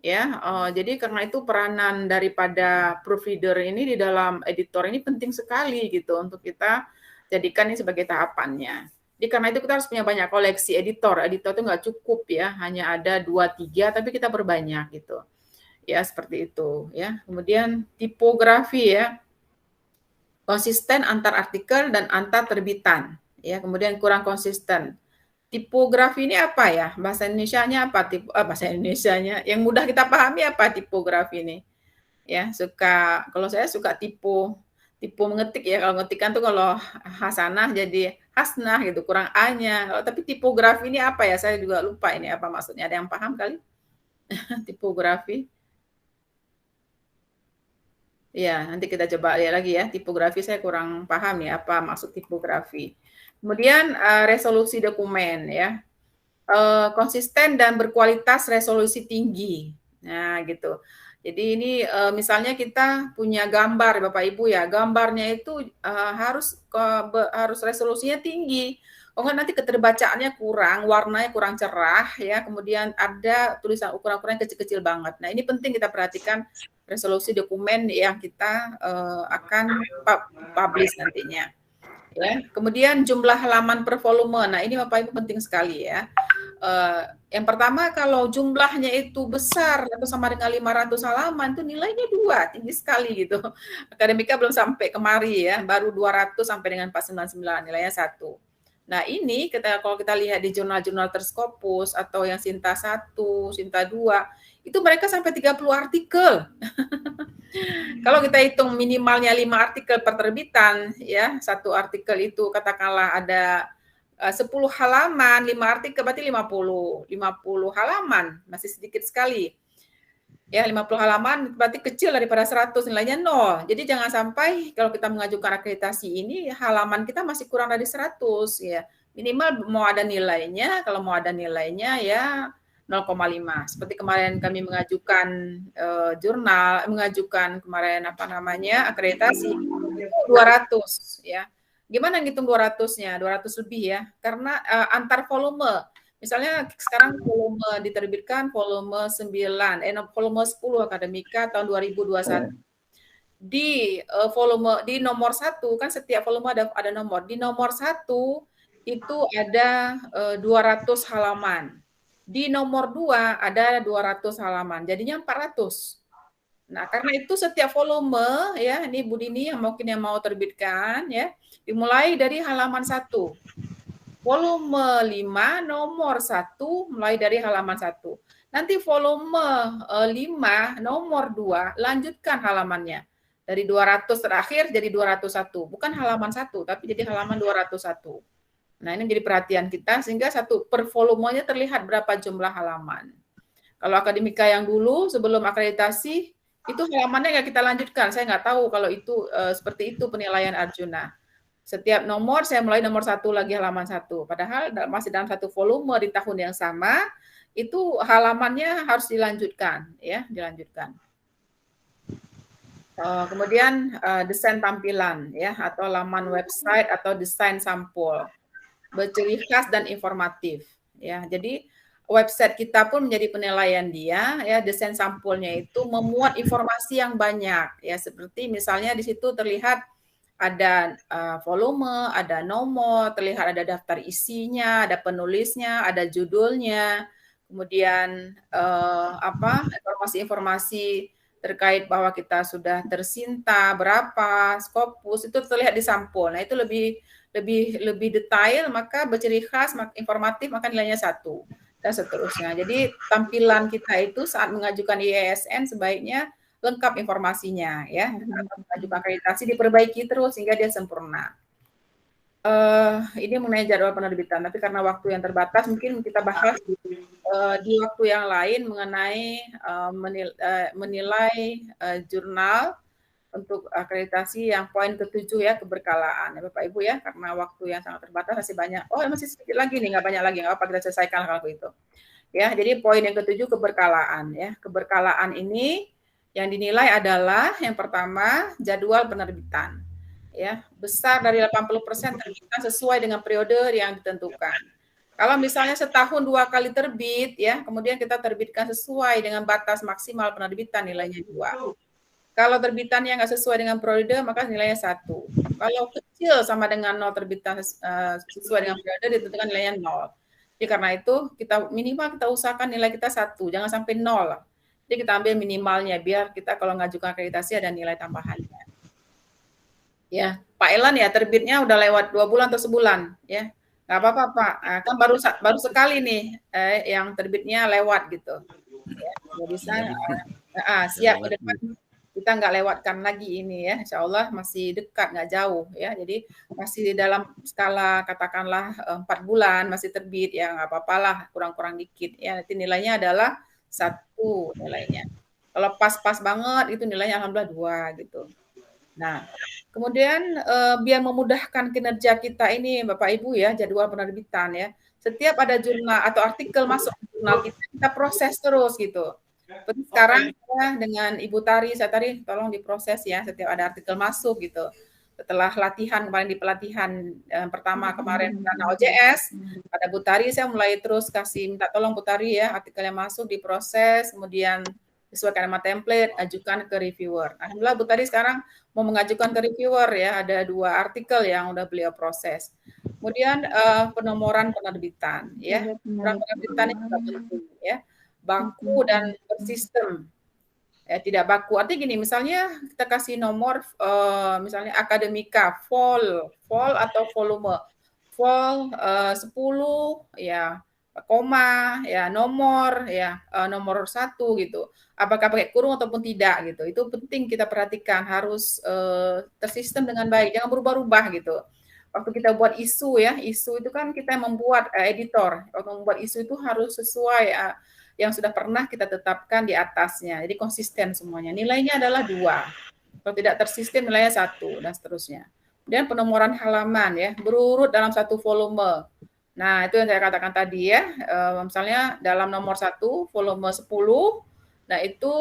Ya, jadi karena itu peranan daripada provider ini di dalam editor ini penting sekali gitu untuk kita jadikan ini sebagai tahapannya. Jadi karena itu kita harus punya banyak koleksi editor. Editor itu nggak cukup ya, hanya ada 2-3, tapi kita berbanyak gitu. Ya seperti itu ya. Kemudian tipografi ya, konsisten antar artikel dan antar terbitan ya. Kemudian kurang konsisten. Tipografi ini apa ya? Bahasa Indonesianya apa? Bahasa Indonesianya yang mudah kita pahami apa tipografi ini? Ya, kalau saya suka tipe mengetik ya. Kalau ngetikan tuh kalau hasanah jadi hasnah gitu, kurang A-nya. Tapi tipografi ini apa ya? Saya juga lupa ini apa maksudnya. Ada yang paham kali? Tipografi. Ya, nanti kita coba lihat lagi ya. Tipografi saya kurang paham ya apa maksud tipografi. Kemudian resolusi dokumen ya, konsisten dan berkualitas resolusi tinggi. Nah gitu. Jadi ini misalnya kita punya gambar Bapak Ibu ya, gambarnya itu harus resolusinya tinggi. Oh enggak nanti keterbacaannya kurang, warnanya kurang cerah ya. Kemudian ada tulisan ukuran-ukuran kecil-kecil banget. Nah ini penting kita perhatikan resolusi dokumen yang kita akan publish nantinya. Ya. Kemudian jumlah halaman per volume. Nah, ini Bapak Ibu penting sekali ya. Yang pertama kalau jumlahnya itu besar atau sama dengan 500 halaman itu nilainya 2, tinggi sekali gitu. Akademika belum sampai kemari ya, baru 200 sampai dengan 499 nilainya 1. Nah, ini kalau kita lihat di jurnal-jurnal Terskopus atau yang Sinta 1, Sinta 2, itu mereka sampai 30 artikel. Kalau kita hitung minimalnya 5 artikel per terbitan, ya, satu artikel itu katakanlah ada 10 halaman, 5 artikel berarti 50 halaman, masih sedikit sekali. Ya, 50 halaman berarti kecil daripada 100, nilainya 0. Jadi jangan sampai kalau kita mengajukan akreditasi ini halaman kita masih kurang dari 100 ya. Minimal mau ada nilainya, kalau mau ada nilainya ya 0,5. Seperti kemarin kami mengajukan mengajukan kemarin akreditasi 200 ya. Gimana ngitung 200-nya? 200 lebih ya. Karena antar volume. Misalnya sekarang volume diterbitkan volume 9, volume 10 akademika tahun 2021. Di volume di nomor 1 kan setiap volume ada nomor. Di nomor 1 itu ada 200 halaman. Di nomor 2 ada 200 halaman, jadinya 400. Nah, karena itu setiap volume ya, ini Bu Dini yang mungkin yang mau terbitkan ya, dimulai dari halaman 1. Volume 5 nomor 1 mulai dari halaman 1. Nanti volume 5 nomor 2 lanjutkan halamannya. Dari 200 terakhir jadi 201, bukan halaman 1 tapi jadi halaman 201. Nah, ini jadi perhatian kita sehingga per volumenya terlihat berapa jumlah halaman. Kalau akademika yang dulu sebelum akreditasi itu halamannya nggak kita lanjutkan. Saya nggak tahu kalau itu seperti itu penilaian Arjuna. Setiap nomor saya mulai nomor 1 lagi halaman 1. Padahal masih dalam satu volume di tahun yang sama itu halamannya harus dilanjutkan ya, dilanjutkan. Kemudian desain tampilan ya atau laman website atau desain sampul. Berciri khas dan informatif ya. Jadi website kita pun menjadi penilaian dia ya, desain sampulnya itu memuat informasi yang banyak ya, seperti misalnya di situ terlihat ada volume, ada nomor, terlihat ada daftar isinya, ada penulisnya, ada judulnya, kemudian informasi-informasi terkait bahwa kita sudah tersinta berapa, Skopus itu terlihat di sampul. Nah, itu lebih detail, maka berciri khas, informatif, maka nilainya 1 dan seterusnya. Jadi tampilan kita itu saat mengajukan IASN sebaiknya lengkap informasinya ya. Mengajukan akreditasi diperbaiki terus sehingga dia sempurna. Ini mengenai jadwal penerbitan, tapi karena waktu yang terbatas mungkin kita bahas di waktu yang lain mengenai menilai jurnal untuk akreditasi yang poin ke-7 ya, keberkalaan ya Bapak Ibu ya, karena waktu yang sangat terbatas masih banyak. Masih sedikit lagi nih, nggak banyak lagi, nggak apa kita selesaikan kalau itu. Ya, jadi poin yang ke-7 keberkalaan ya. Keberkalaan ini yang dinilai adalah yang pertama jadwal penerbitan. Ya, besar dari 80% terbitan sesuai dengan periode yang ditentukan. Kalau misalnya setahun 2 kali terbit ya, kemudian kita terbitkan sesuai dengan batas maksimal penerbitan nilainya 2. Kalau terbitannya nggak sesuai dengan periode, maka nilainya 1. Kalau kecil sama dengan 0 terbitan sesuai dengan periode, ditentukan nilainya 0. Jadi karena itu kita minimal kita usahakan nilai kita 1, jangan sampai 0. Jadi kita ambil minimalnya biar kita kalau ngajukan akreditasi ada nilai tambahannya. Ya, Pak Elan ya terbitnya udah lewat 2 bulan atau sebulan ya. Nggak apa-apa Pak, kan baru sekali nih yang terbitnya lewat gitu. Ya, bisa siap ke depan kita nggak lewatkan lagi ini ya, insya Allah masih dekat, nggak jauh ya, jadi masih dalam skala katakanlah 4 bulan masih terbit ya, nggak apa-apalah kurang-kurang dikit ya, nanti nilainya adalah 1 nilainya. Kalau pas-pas banget itu nilainya alhamdulillah 2 gitu. Nah, kemudian biar memudahkan kinerja kita ini Bapak Ibu ya, jadwal penerbitan ya, setiap ada jurnal atau artikel masuk ke jurnal kita proses terus gitu. Seperti sekarang ya, dengan Ibu Tari, saya Tari tolong diproses ya setiap ada artikel masuk gitu. Setelah latihan kemarin di pelatihan pertama kemarin karena OJS, pada Bu Tari saya mulai terus kasih minta tolong Bu Tari ya artikel yang masuk diproses, kemudian sesuaikan sama template, ajukan ke reviewer. Alhamdulillah Bu Tari sekarang mau mengajukan ke reviewer ya, ada 2 artikel yang udah beliau proses. Kemudian penomoran penerbitan ya, penomoran penerbitan itu juga penting ya. Baku dan bersistem ya, tidak baku artinya gini, misalnya kita kasih nomor misalnya akademika vol atau volume vol 10 ya koma ya nomor 1 gitu, apakah pakai kurung ataupun tidak gitu, itu penting kita perhatikan, harus tersistem dengan baik, jangan berubah-ubah gitu. Waktu kita buat isu ya, isu itu kan kita membuat editor, waktu membuat isu itu harus sesuai yang sudah pernah kita tetapkan di atasnya. Jadi konsisten semuanya. Nilainya adalah 2. Kalau tidak tersistem nilainya 1 dan seterusnya. Dan penomoran halaman ya, berurut dalam 1 volume. Nah, itu yang saya katakan tadi ya. Misalnya dalam nomor 1 volume 10, nah itu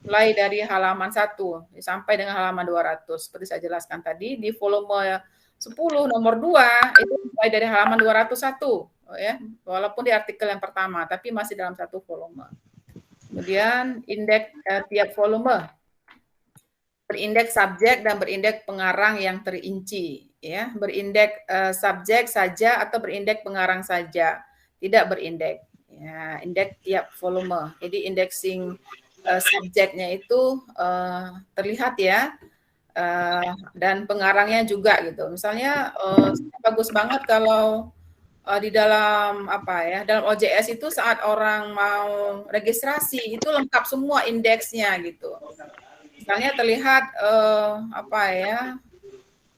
mulai dari halaman 1 sampai dengan halaman 200. Seperti saya jelaskan tadi, di volume 10 nomor 2 itu mulai dari halaman 201. Ya, walaupun di artikel yang pertama, tapi masih dalam 1 volume. Kemudian indeks tiap volume, berindeks subjek dan berindeks pengarang yang terinci, ya, berindeks subjek saja atau berindeks pengarang saja, tidak berindeks. Ya, indeks tiap volume. Jadi indexing subjeknya itu terlihat ya, dan pengarangnya juga gitu. Misalnya bagus banget kalau di dalam dalam OJS itu saat orang mau registrasi itu lengkap semua indeksnya gitu. Misalnya terlihat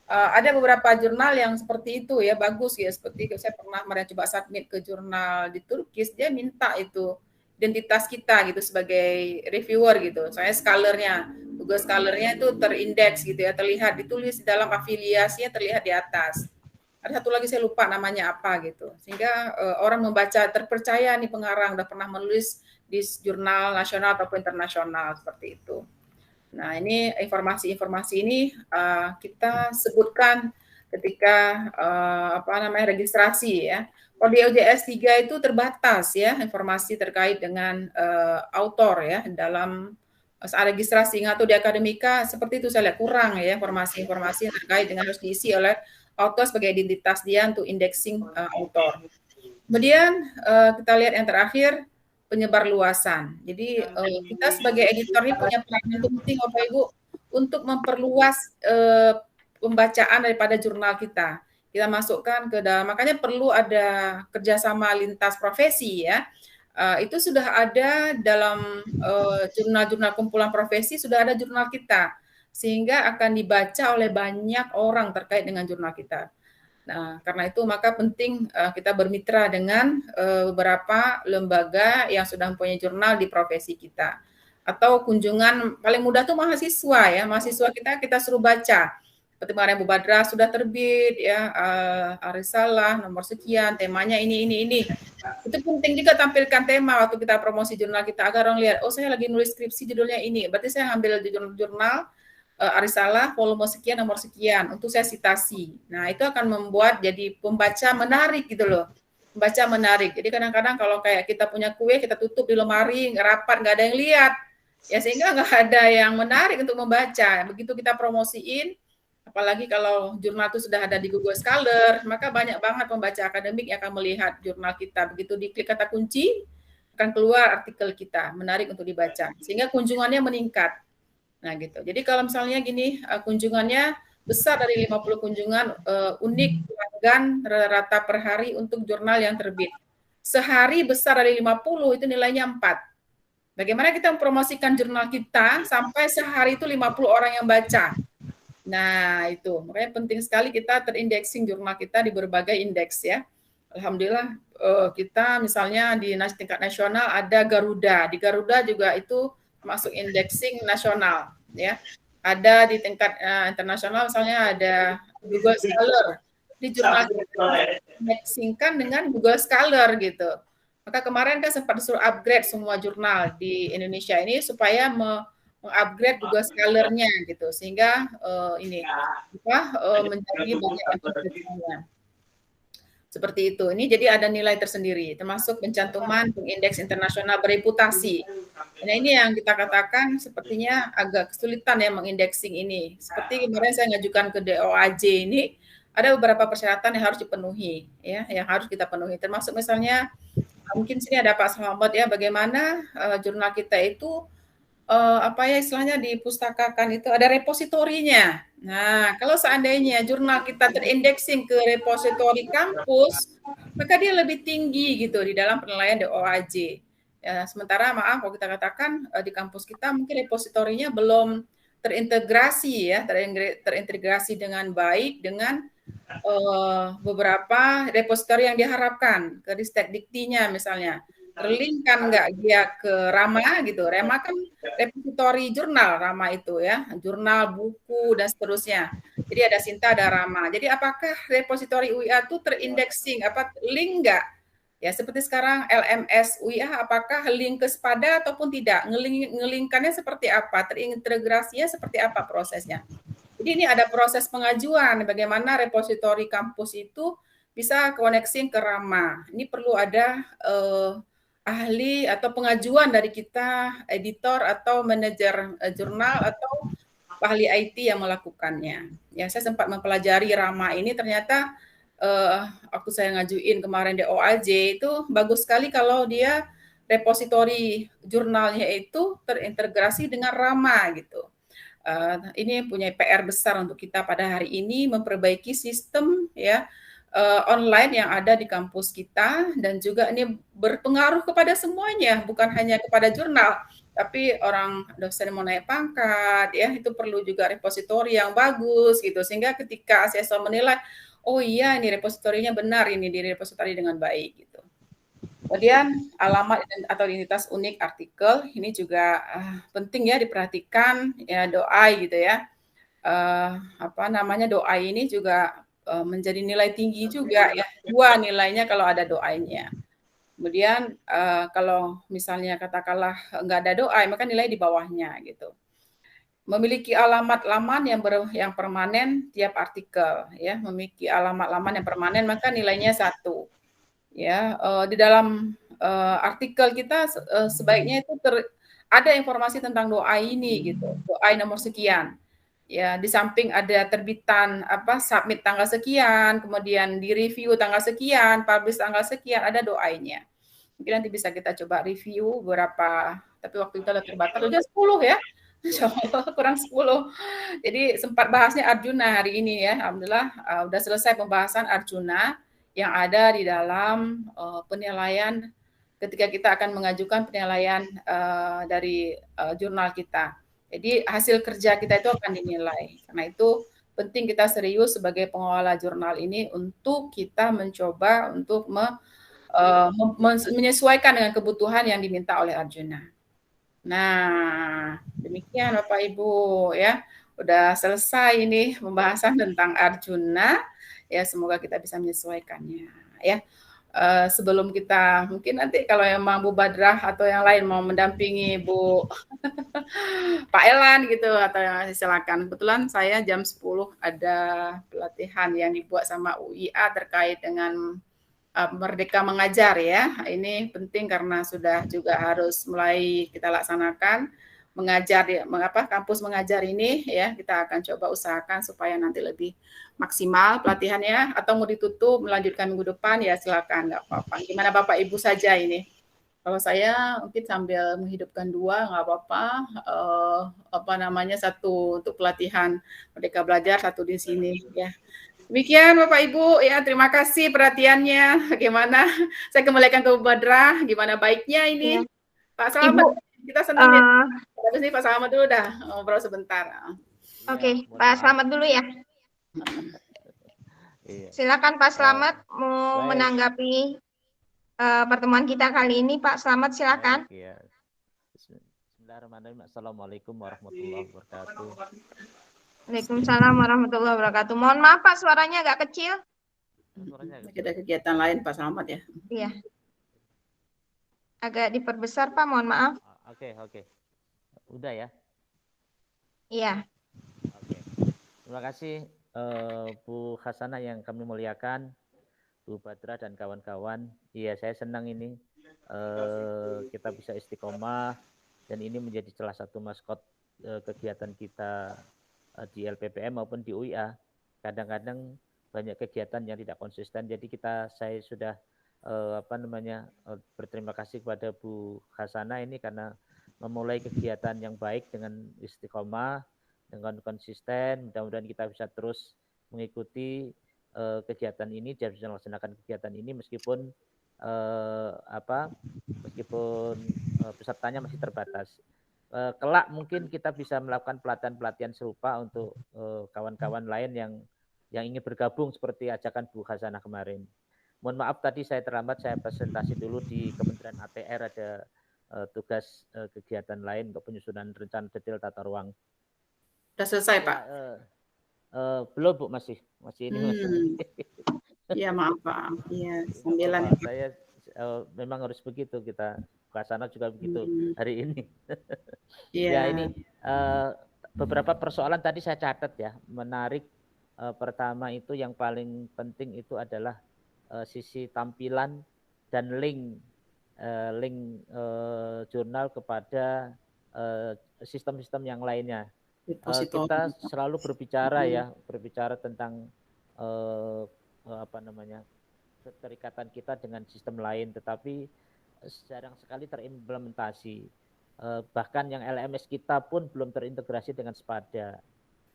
ada beberapa jurnal yang seperti itu ya, bagus ya, seperti saya pernah coba submit ke jurnal di Turkis, dia minta itu identitas kita gitu sebagai reviewer gitu. Saya scholarnya, tugas scholarnya itu terindeks gitu ya, terlihat ditulis di dalam afiliasinya, terlihat di atas. Ada satu lagi saya lupa namanya apa gitu, sehingga orang membaca terpercaya nih pengarang udah pernah menulis di jurnal nasional ataupun internasional seperti itu. Nah ini informasi-informasi ini kita sebutkan ketika registrasi ya. Kalau di OJS 3 itu terbatas ya informasi terkait dengan autor ya dalam saat registrasi, atau di akademika seperti itu saya lihat kurang ya informasi-informasi terkait dengan harus diisi oleh author sebagai identitas dia untuk indexing author. Kemudian kita lihat yang terakhir, penyebar luasan. Jadi kita sebagai editor ini punya peran yang penting Bapak Ibu untuk memperluas pembacaan daripada jurnal kita. Kita masukkan ke dalam, makanya perlu ada kerjasama lintas profesi ya. Itu sudah ada dalam jurnal-jurnal kumpulan profesi, sudah ada jurnal kita, sehingga akan dibaca oleh banyak orang terkait dengan jurnal kita. Nah, karena itu maka penting kita bermitra dengan beberapa lembaga yang sudah mempunyai jurnal di profesi kita. Atau kunjungan, paling mudah tuh mahasiswa ya, mahasiswa kita suruh baca. Seperti kemarin Bu Badra sudah terbit ya, Arisalah nomor sekian, temanya ini. Itu penting juga tampilkan tema waktu kita promosi jurnal kita agar orang lihat, oh saya lagi nulis skripsi judulnya ini, berarti saya ngambil jurnal Arisalah volume sekian nomor sekian untuk saya citasi. Nah itu akan membuat jadi pembaca menarik gitu loh, pembaca menarik. Jadi kadang-kadang kalau kayak kita punya kue kita tutup di lemari, rapat, nggak ada yang lihat. Ya sehingga nggak ada yang menarik untuk membaca. Begitu kita promosiin, apalagi kalau jurnal itu sudah ada di Google Scholar, maka banyak banget pembaca akademik yang akan melihat jurnal kita. Begitu diklik kata kunci, akan keluar artikel kita, menarik untuk dibaca. Sehingga kunjungannya meningkat. Nah gitu. Jadi kalau misalnya gini, kunjungannya besar dari 50 kunjungan unik pelanggan rata per hari untuk jurnal yang terbit. Sehari besar dari 50 itu nilainya 4. Bagaimana kita mempromosikan jurnal kita sampai sehari itu 50 orang yang baca. Nah, itu. Makanya penting sekali kita terindexing jurnal kita di berbagai indeks ya. Alhamdulillah kita misalnya di tingkat nasional ada Garuda. Di Garuda juga itu masuk indexing nasional ya. Ada di tingkat internasional misalnya ada Google Scholar. Di jurnal kita indexingkan dengan Google Scholar gitu. Maka kemarin kan sempat disuruh upgrade semua jurnal di Indonesia ini supaya mengupgrade Google Scholar-nya gitu, sehingga ini menjadi banyak yang seperti itu. Ini jadi ada nilai tersendiri, termasuk pencantuman indeks internasional bereputasi. Nah ini yang kita katakan sepertinya agak kesulitan ya mengindexing ini. Seperti kemarin saya ngajukan ke DOAJ ini, ada beberapa persyaratan yang harus dipenuhi, ya, yang harus kita penuhi. Termasuk misalnya mungkin sini ada Pak Selamat ya, bagaimana jurnal kita itu apa ya istilahnya dipustakakan itu ada repositorinya. Nah, kalau seandainya jurnal kita terindexing ke repositori kampus, maka dia lebih tinggi gitu di dalam penilaian DOAJ. Ya, sementara maaf kalau kita katakan di kampus kita mungkin repositorinya belum terintegrasi ya, terintegrasi dengan baik dengan beberapa repositori yang diharapkan ke Ristek-Diktinya misalnya. Terlinkkan nggak dia ke Rama gitu. Rama kan repositori jurnal Rama itu ya, jurnal, buku dan seterusnya. Jadi ada Sinta, ada Rama. Jadi apakah repositori UIA itu terindexing apa link nggak? Ya seperti sekarang LMS UIA apakah link ke Spada ataupun tidak? Ngelingkannya seperti apa? Terintegrasinya seperti apa prosesnya? Jadi ini ada proses pengajuan bagaimana repositori kampus itu bisa connecting ke Rama. Ini perlu ada ahli atau pengajuan dari kita, editor atau manajer jurnal atau ahli IT yang melakukannya. Ya, saya sempat mempelajari Rama ini ternyata waktu saya ngajuin kemarin DOAJ itu bagus sekali kalau dia repositori jurnalnya itu terintegrasi dengan Rama gitu. Ini punya PR besar untuk kita pada hari ini memperbaiki sistem ya online yang ada di kampus kita dan juga ini berpengaruh kepada semuanya bukan hanya kepada jurnal tapi orang dosen mau naik pangkat ya itu perlu juga repositori yang bagus gitu sehingga ketika asesor menilai oh iya ini repositorinya benar ini di repositori dengan baik gitu. Kemudian alamat atau identitas unik artikel ini juga penting ya diperhatikan ya DOAI gitu ya. Apa namanya DOAI ini juga menjadi nilai tinggi juga ya. 2 nilainya kalau ada DOAI-nya. Kemudian kalau misalnya katakanlah nggak ada DOAI maka nilai di bawahnya gitu. Memiliki alamat laman yang permanen tiap artikel ya, memiliki alamat laman yang permanen maka nilainya 1. Ya, di dalam artikel kita sebaiknya itu ada informasi tentang DOAI ini gitu, DOAI nomor sekian. Ya, di samping ada terbitan apa submit tanggal sekian, kemudian di review tanggal sekian, publish tanggal sekian, ada DOAI-nya. Mungkin nanti bisa kita coba review beberapa, tapi waktu itu udah terbatas, udah 10 ya. Kurang 10. Jadi sempat bahasnya Arjuna hari ini ya. Alhamdulillah udah selesai pembahasan Arjuna yang ada di dalam penilaian ketika kita akan mengajukan penilaian dari jurnal kita. Jadi hasil kerja kita itu akan dinilai. Karena itu penting kita serius sebagai pengelola jurnal ini untuk kita mencoba untuk menyesuaikan dengan kebutuhan yang diminta oleh Arjuna. Nah, demikian Bapak Ibu ya. Udah selesai ini pembahasan tentang Arjuna. Ya, semoga kita bisa menyesuaikannya ya. Sebelum kita mungkin nanti kalau memang Bu Badrah atau yang lain mau mendampingi Bu Pak Elan gitu atau yang silakan. Kebetulan saya jam 10 ada pelatihan yang dibuat sama UIA terkait dengan Merdeka Mengajar ya. Ini penting karena sudah juga harus mulai kita laksanakan mengajar kampus mengajar ini ya, kita akan coba usahakan supaya nanti lebih maksimal pelatihannya, atau mau ditutup melanjutkan minggu depan ya silakan, nggak apa-apa. Gimana Bapak Ibu saja ini. Kalau saya mungkin sambil menghidupkan dua nggak apa-apa, satu untuk pelatihan Merdeka Belajar, satu di sini ya. Demikian Bapak Ibu ya, terima kasih perhatiannya. Bagaimana saya kembalikan ke Bu Badrah, gimana baiknya ini. Ya. Pak Selamat, Ibu, kita senang ya. Habis ini Pak Selamat dulu dah ngobrol sebentar. Oke, Pak Selamat dulu ya. Silakan Pak Selamat mau menanggapi pertemuan kita kali ini. Pak Selamat silakan. Ya. Bismillahirrahmanirrahim. Assalamualaikum warahmatullahi wabarakatuh. Waalaikumsalam warahmatullahi wabarakatuh. Mohon maaf Pak, suaranya agak kecil. Ada kegiatan lain Pak Selamat ya. Iya. Agak diperbesar Pak, mohon maaf. Oke. Udah ya? Iya. Oke. Terima kasih Bu Hasanah yang kami muliakan, Bu Badrah dan kawan-kawan. Iya, saya senang ini kita bisa istiqomah dan ini menjadi salah satu maskot kegiatan kita di LPPM maupun di UIA. Kadang-kadang banyak kegiatan yang tidak konsisten. Jadi saya sudah berterima kasih kepada Bu Hasanah ini karena memulai kegiatan yang baik dengan istiqomah, dengan konsisten. Mudah-mudahan kita bisa terus mengikuti kegiatan ini dan bisa melaksanakan kegiatan ini meskipun pesertanya masih terbatas. Kelak mungkin kita bisa melakukan pelatihan-pelatihan serupa untuk kawan-kawan lain yang ingin bergabung seperti ajakan Bu Hasanah kemarin. Mohon maaf tadi saya terlambat, saya presentasi dulu di Kementerian ATR, ada tugas kegiatan lain untuk penyusunan rencana detail tata ruang. Sudah selesai Pak? Belum Bu, masih ini. Iya maaf Pak. Iya, sambilan. Saya memang harus begitu, kita ke sana juga begitu hari ini. Ya ini beberapa persoalan tadi saya catat ya, menarik. Pertama itu yang paling penting itu adalah sisi tampilan dan link jurnal kepada sistem-sistem yang lainnya. Kita selalu berbicara tentang keterikatan kita dengan sistem lain, tetapi jarang sekali terimplementasi. Bahkan yang LMS kita pun belum terintegrasi dengan Spada.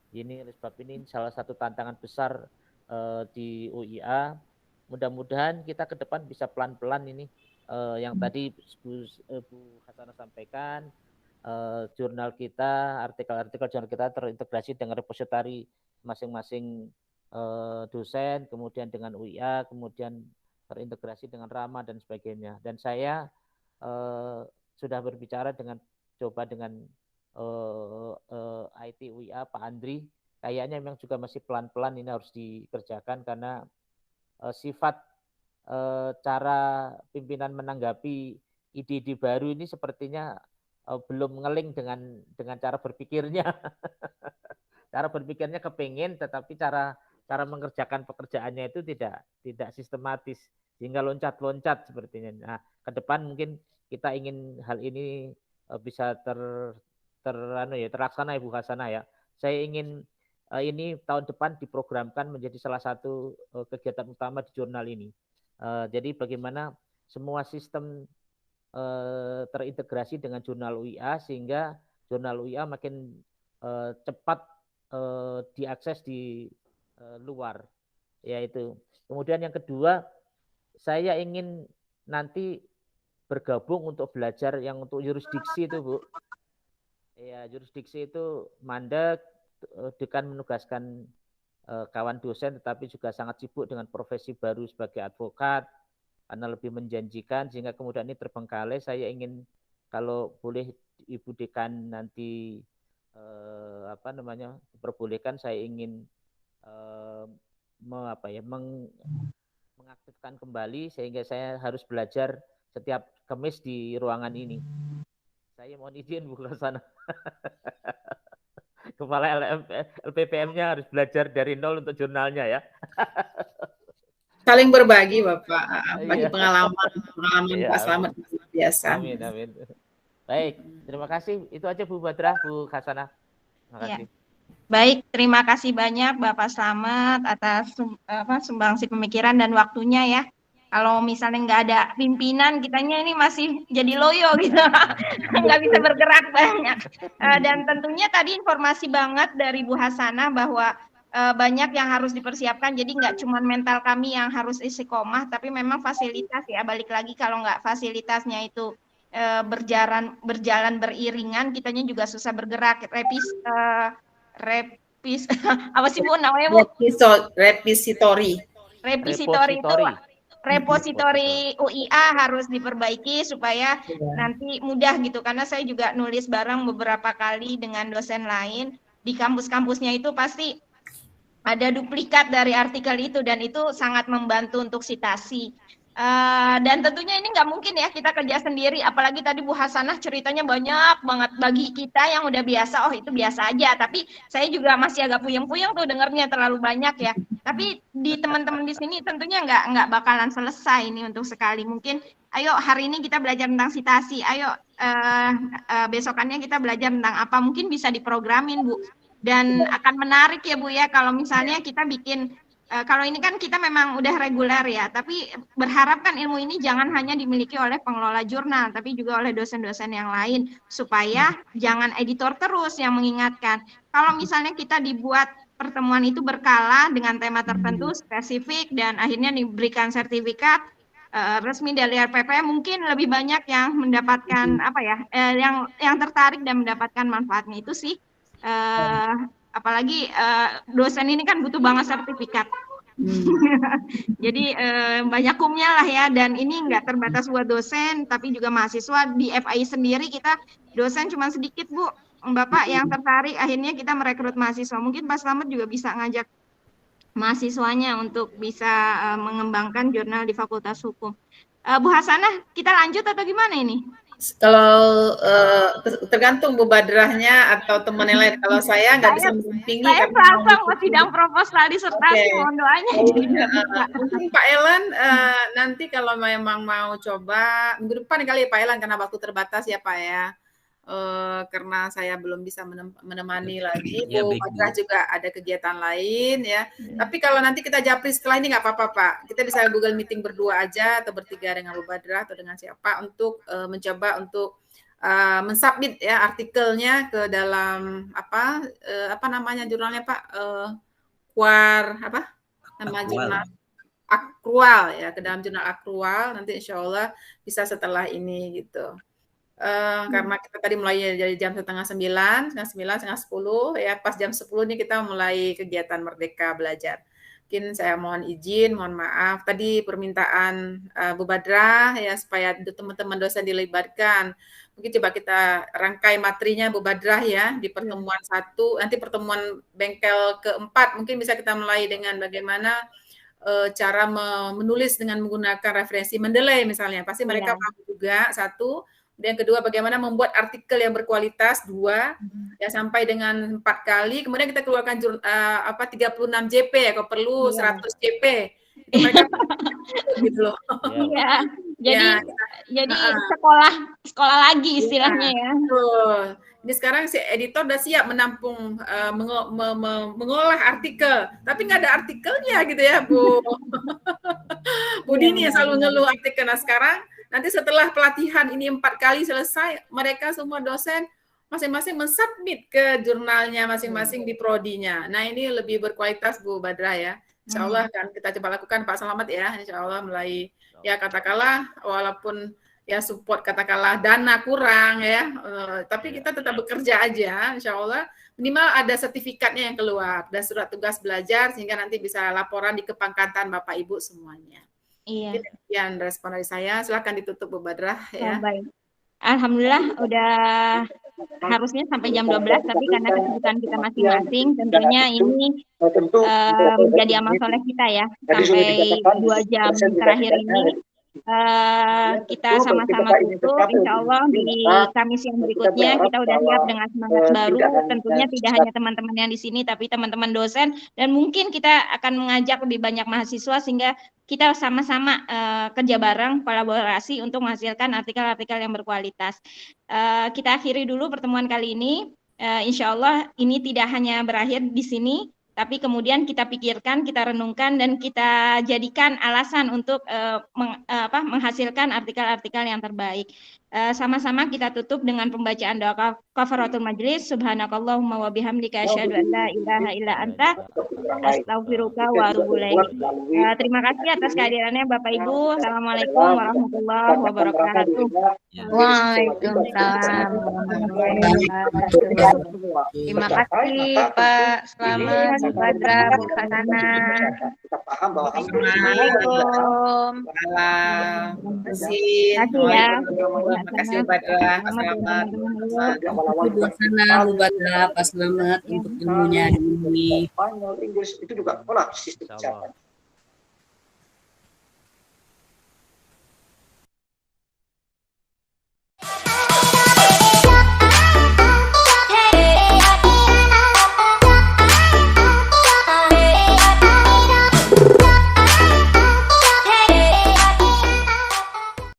Ini sebab ini salah satu tantangan besar di UIA. Mudah-mudahan kita ke depan bisa pelan-pelan ini yang tadi Bu Hasanah sampaikan, jurnal kita, artikel-artikel jurnal kita terintegrasi dengan repository masing-masing dosen, kemudian dengan UIA, kemudian terintegrasi dengan Rama dan sebagainya. Dan saya sudah berbicara dengan IT UIA Pak Andri, kayaknya memang juga masih pelan-pelan ini harus dikerjakan karena sifat cara pimpinan menanggapi ide-ide baru ini sepertinya belum ngeling dengan cara berpikirnya. Cara berpikirnya kepingin, tetapi cara mengerjakan pekerjaannya itu tidak sistematis, sehingga loncat-loncat sepertinya. Nah, ke depan mungkin kita ingin hal ini bisa terlaksana Ibu Hasanah ya. Saya ingin ini tahun depan diprogramkan menjadi salah satu kegiatan utama di jurnal ini. Jadi bagaimana semua sistem terintegrasi dengan jurnal UIA sehingga jurnal UIA makin cepat diakses di luar, yaitu. Kemudian yang kedua, saya ingin nanti bergabung untuk belajar yang untuk yurisdiksi itu Bu. Ya, yurisdiksi itu mandek, dekan menugaskan kawan dosen, tetapi juga sangat sibuk dengan profesi baru sebagai advokat karena lebih menjanjikan, sehingga kemudian ini terbengkalai. Saya ingin kalau boleh Ibu Dekan nanti perbolehkan, saya ingin mengaktifkan kembali sehingga saya harus belajar setiap Kamis di ruangan ini. Saya mohon izin Bu Hasanah. Kepala LPPM-nya harus belajar dari nol untuk jurnalnya ya. Saling berbagi Bapak, bagi Iya. pengalaman Iya, Pak Selamat biasa. Amin. Baik, terima kasih. Itu aja Bu Badrah, Bu Hasanah. Terima kasih. Baik, terima kasih banyak Bapak Slamet atas sumbangsi pemikiran dan waktunya ya. Kalau misalnya nggak ada pimpinan, kitanya ini masih jadi loyo gitu, nggak bisa bergerak banyak. Dan tentunya tadi informasi banget dari Bu Hasanah bahwa banyak yang harus dipersiapkan. Jadi nggak cuma mental kami yang harus istiqomah, tapi memang fasilitas ya. Balik lagi kalau nggak fasilitasnya itu berjalan beriringan, kitanya juga susah bergerak. Apa sih Bu namanya Bu? Repositori UIA harus diperbaiki supaya nanti mudah gitu, karena saya juga nulis bareng beberapa kali dengan dosen lain di kampus-kampusnya itu pasti ada duplikat dari artikel itu dan itu sangat membantu untuk citasi. Dan tentunya ini nggak mungkin ya kita kerja sendiri, apalagi tadi Bu Hasanah ceritanya banyak banget. Bagi kita yang udah biasa, oh itu biasa aja, tapi saya juga masih agak puyeng-puyeng tuh dengernya, terlalu banyak ya. Tapi di teman-teman di sini tentunya nggak bakalan selesai ini untuk sekali. Mungkin ayo hari ini kita belajar tentang citasi, ayo besokannya kita belajar tentang apa, mungkin bisa diprogramin Bu. Dan akan menarik ya Bu ya kalau misalnya kita bikin kalau ini kan kita memang udah reguler ya, tapi berharap kan ilmu ini jangan hanya dimiliki oleh pengelola jurnal, tapi juga oleh dosen-dosen yang lain, supaya jangan editor terus yang mengingatkan. Kalau misalnya kita dibuat pertemuan itu berkala dengan tema tertentu spesifik dan akhirnya diberikan sertifikat resmi dari RPP, mungkin lebih banyak yang mendapatkan yang tertarik dan mendapatkan manfaatnya itu sih. Apalagi dosen ini kan butuh banget sertifikat. Jadi banyak kumnya lah ya, dan ini nggak terbatas buat dosen tapi juga mahasiswa. Di FAI sendiri kita dosen cuma sedikit Bu, Bapak yang tertarik, akhirnya kita merekrut mahasiswa. Mungkin Pak Slamet juga bisa ngajak mahasiswanya untuk bisa mengembangkan jurnal di Fakultas Hukum. Bu Hasanah, kita lanjut atau gimana ini? Kalau tergantung Bu Badrahnya atau teman yang lain. Kalau saya nggak bisa mendampingi. Saya langsung mau sidang proposal disertasi, mohon doanya. Mungkin Pak Elan nanti kalau memang mau coba minggu depan kali ya Pak Elan, karena waktu terbatas ya Pak ya. Karena saya belum bisa menemani lagi. Bu Badrah juga ada kegiatan lain ya. Tapi kalau nanti kita japri setelah ini nggak apa-apa Pak. Kita bisa Google Meeting berdua aja atau bertiga dengan Bu Badrah atau dengan siapa untuk mencoba untuk mensubmit ya artikelnya ke dalam apa namanya jurnalnya Pak, jurnal Akrual ya, ke dalam jurnal Akrual. Nanti insya Allah bisa setelah ini gitu. Karena kita tadi mulai dari jam setengah 9, setengah 10 ya, pas jam 10 ini kita mulai kegiatan Merdeka Belajar. Mungkin saya mohon izin, mohon maaf tadi permintaan Bu Badrah ya supaya teman-teman dosen dilibatkan. Mungkin coba kita rangkai materinya Bu Badrah ya di pertemuan 1, nanti pertemuan bengkel keempat mungkin bisa kita mulai dengan bagaimana cara menulis dengan menggunakan referensi Mendeley misalnya. Pasti mereka paham juga, satu. Dan kedua, bagaimana membuat artikel yang berkualitas, 2, ya sampai dengan 4 kali. Kemudian kita keluarkan 36 JP ya, kalau perlu 100 JP. Itu mereka gitu loh. Iya. Jadi sekolah lagi istilahnya ya. Betul. Ini sekarang si editor udah siap menampung mengolah artikel, tapi nggak ada artikelnya gitu ya Bu. Bu Dini yang selalu ngeluh artikel. Nah sekarang nanti setelah pelatihan ini 4 kali selesai, mereka semua dosen masing-masing mensubmit ke jurnalnya masing-masing di prodinya. Nah ini lebih berkualitas Bu Badrah ya. Insya Allah kan kita coba lakukan Pak Slamet ya. Insya Allah mulai ya katakanlah walaupun ya support katakanlah dana kurang ya, tapi kita tetap bekerja aja. Insya Allah minimal ada sertifikatnya yang keluar dan surat tugas belajar sehingga nanti bisa laporan di kepangkatan Bapak Ibu semuanya. Iya. Sekian respon dari saya. Silakan ditutup Bu Badrah ya. Baik. Alhamdulillah udah harusnya sampai jam 12, tapi karena kesibukan kita masing-masing tentunya ini menjadi amal soleh kita ya sampai 2 jam terakhir ini kita sama-sama tutup. Insya Allah di Kamis yang berikutnya kita udah siap dengan semangat baru. Tentunya tidak hanya teman-teman yang di sini, tapi teman-teman dosen. Dan mungkin kita akan mengajak lebih banyak mahasiswa sehingga kita sama-sama kerja bareng, kolaborasi untuk menghasilkan artikel-artikel yang berkualitas. Kita akhiri dulu pertemuan kali ini. Insya Allah ini tidak hanya berakhir di sini, tapi kemudian kita pikirkan, kita renungkan, dan kita jadikan alasan untuk menghasilkan artikel-artikel yang terbaik. Sama-sama kita tutup dengan pembacaan doa kafaratul majlis. Subhanakallahumma wa bihamdika asyhadu an la ilaha illa anta astaghfiruka wa atubu ilaik. Terima kasih atas kehadirannya Bapak Ibu. Assalamualaikum warahmatullahi wabarakatuh. Waalaikumsalam warahmatullahi wabarakatuh. Terima kasih Pak. Selamat Bu Badra, Bu Hasana. Assalamualaikum. Terima kasih. Terima kasih Badra. Selamat. Bu Hasana, Bu Badra, Pak Selamat untuk ilmunya ini. Inggris itu juga sistem Insya Allah.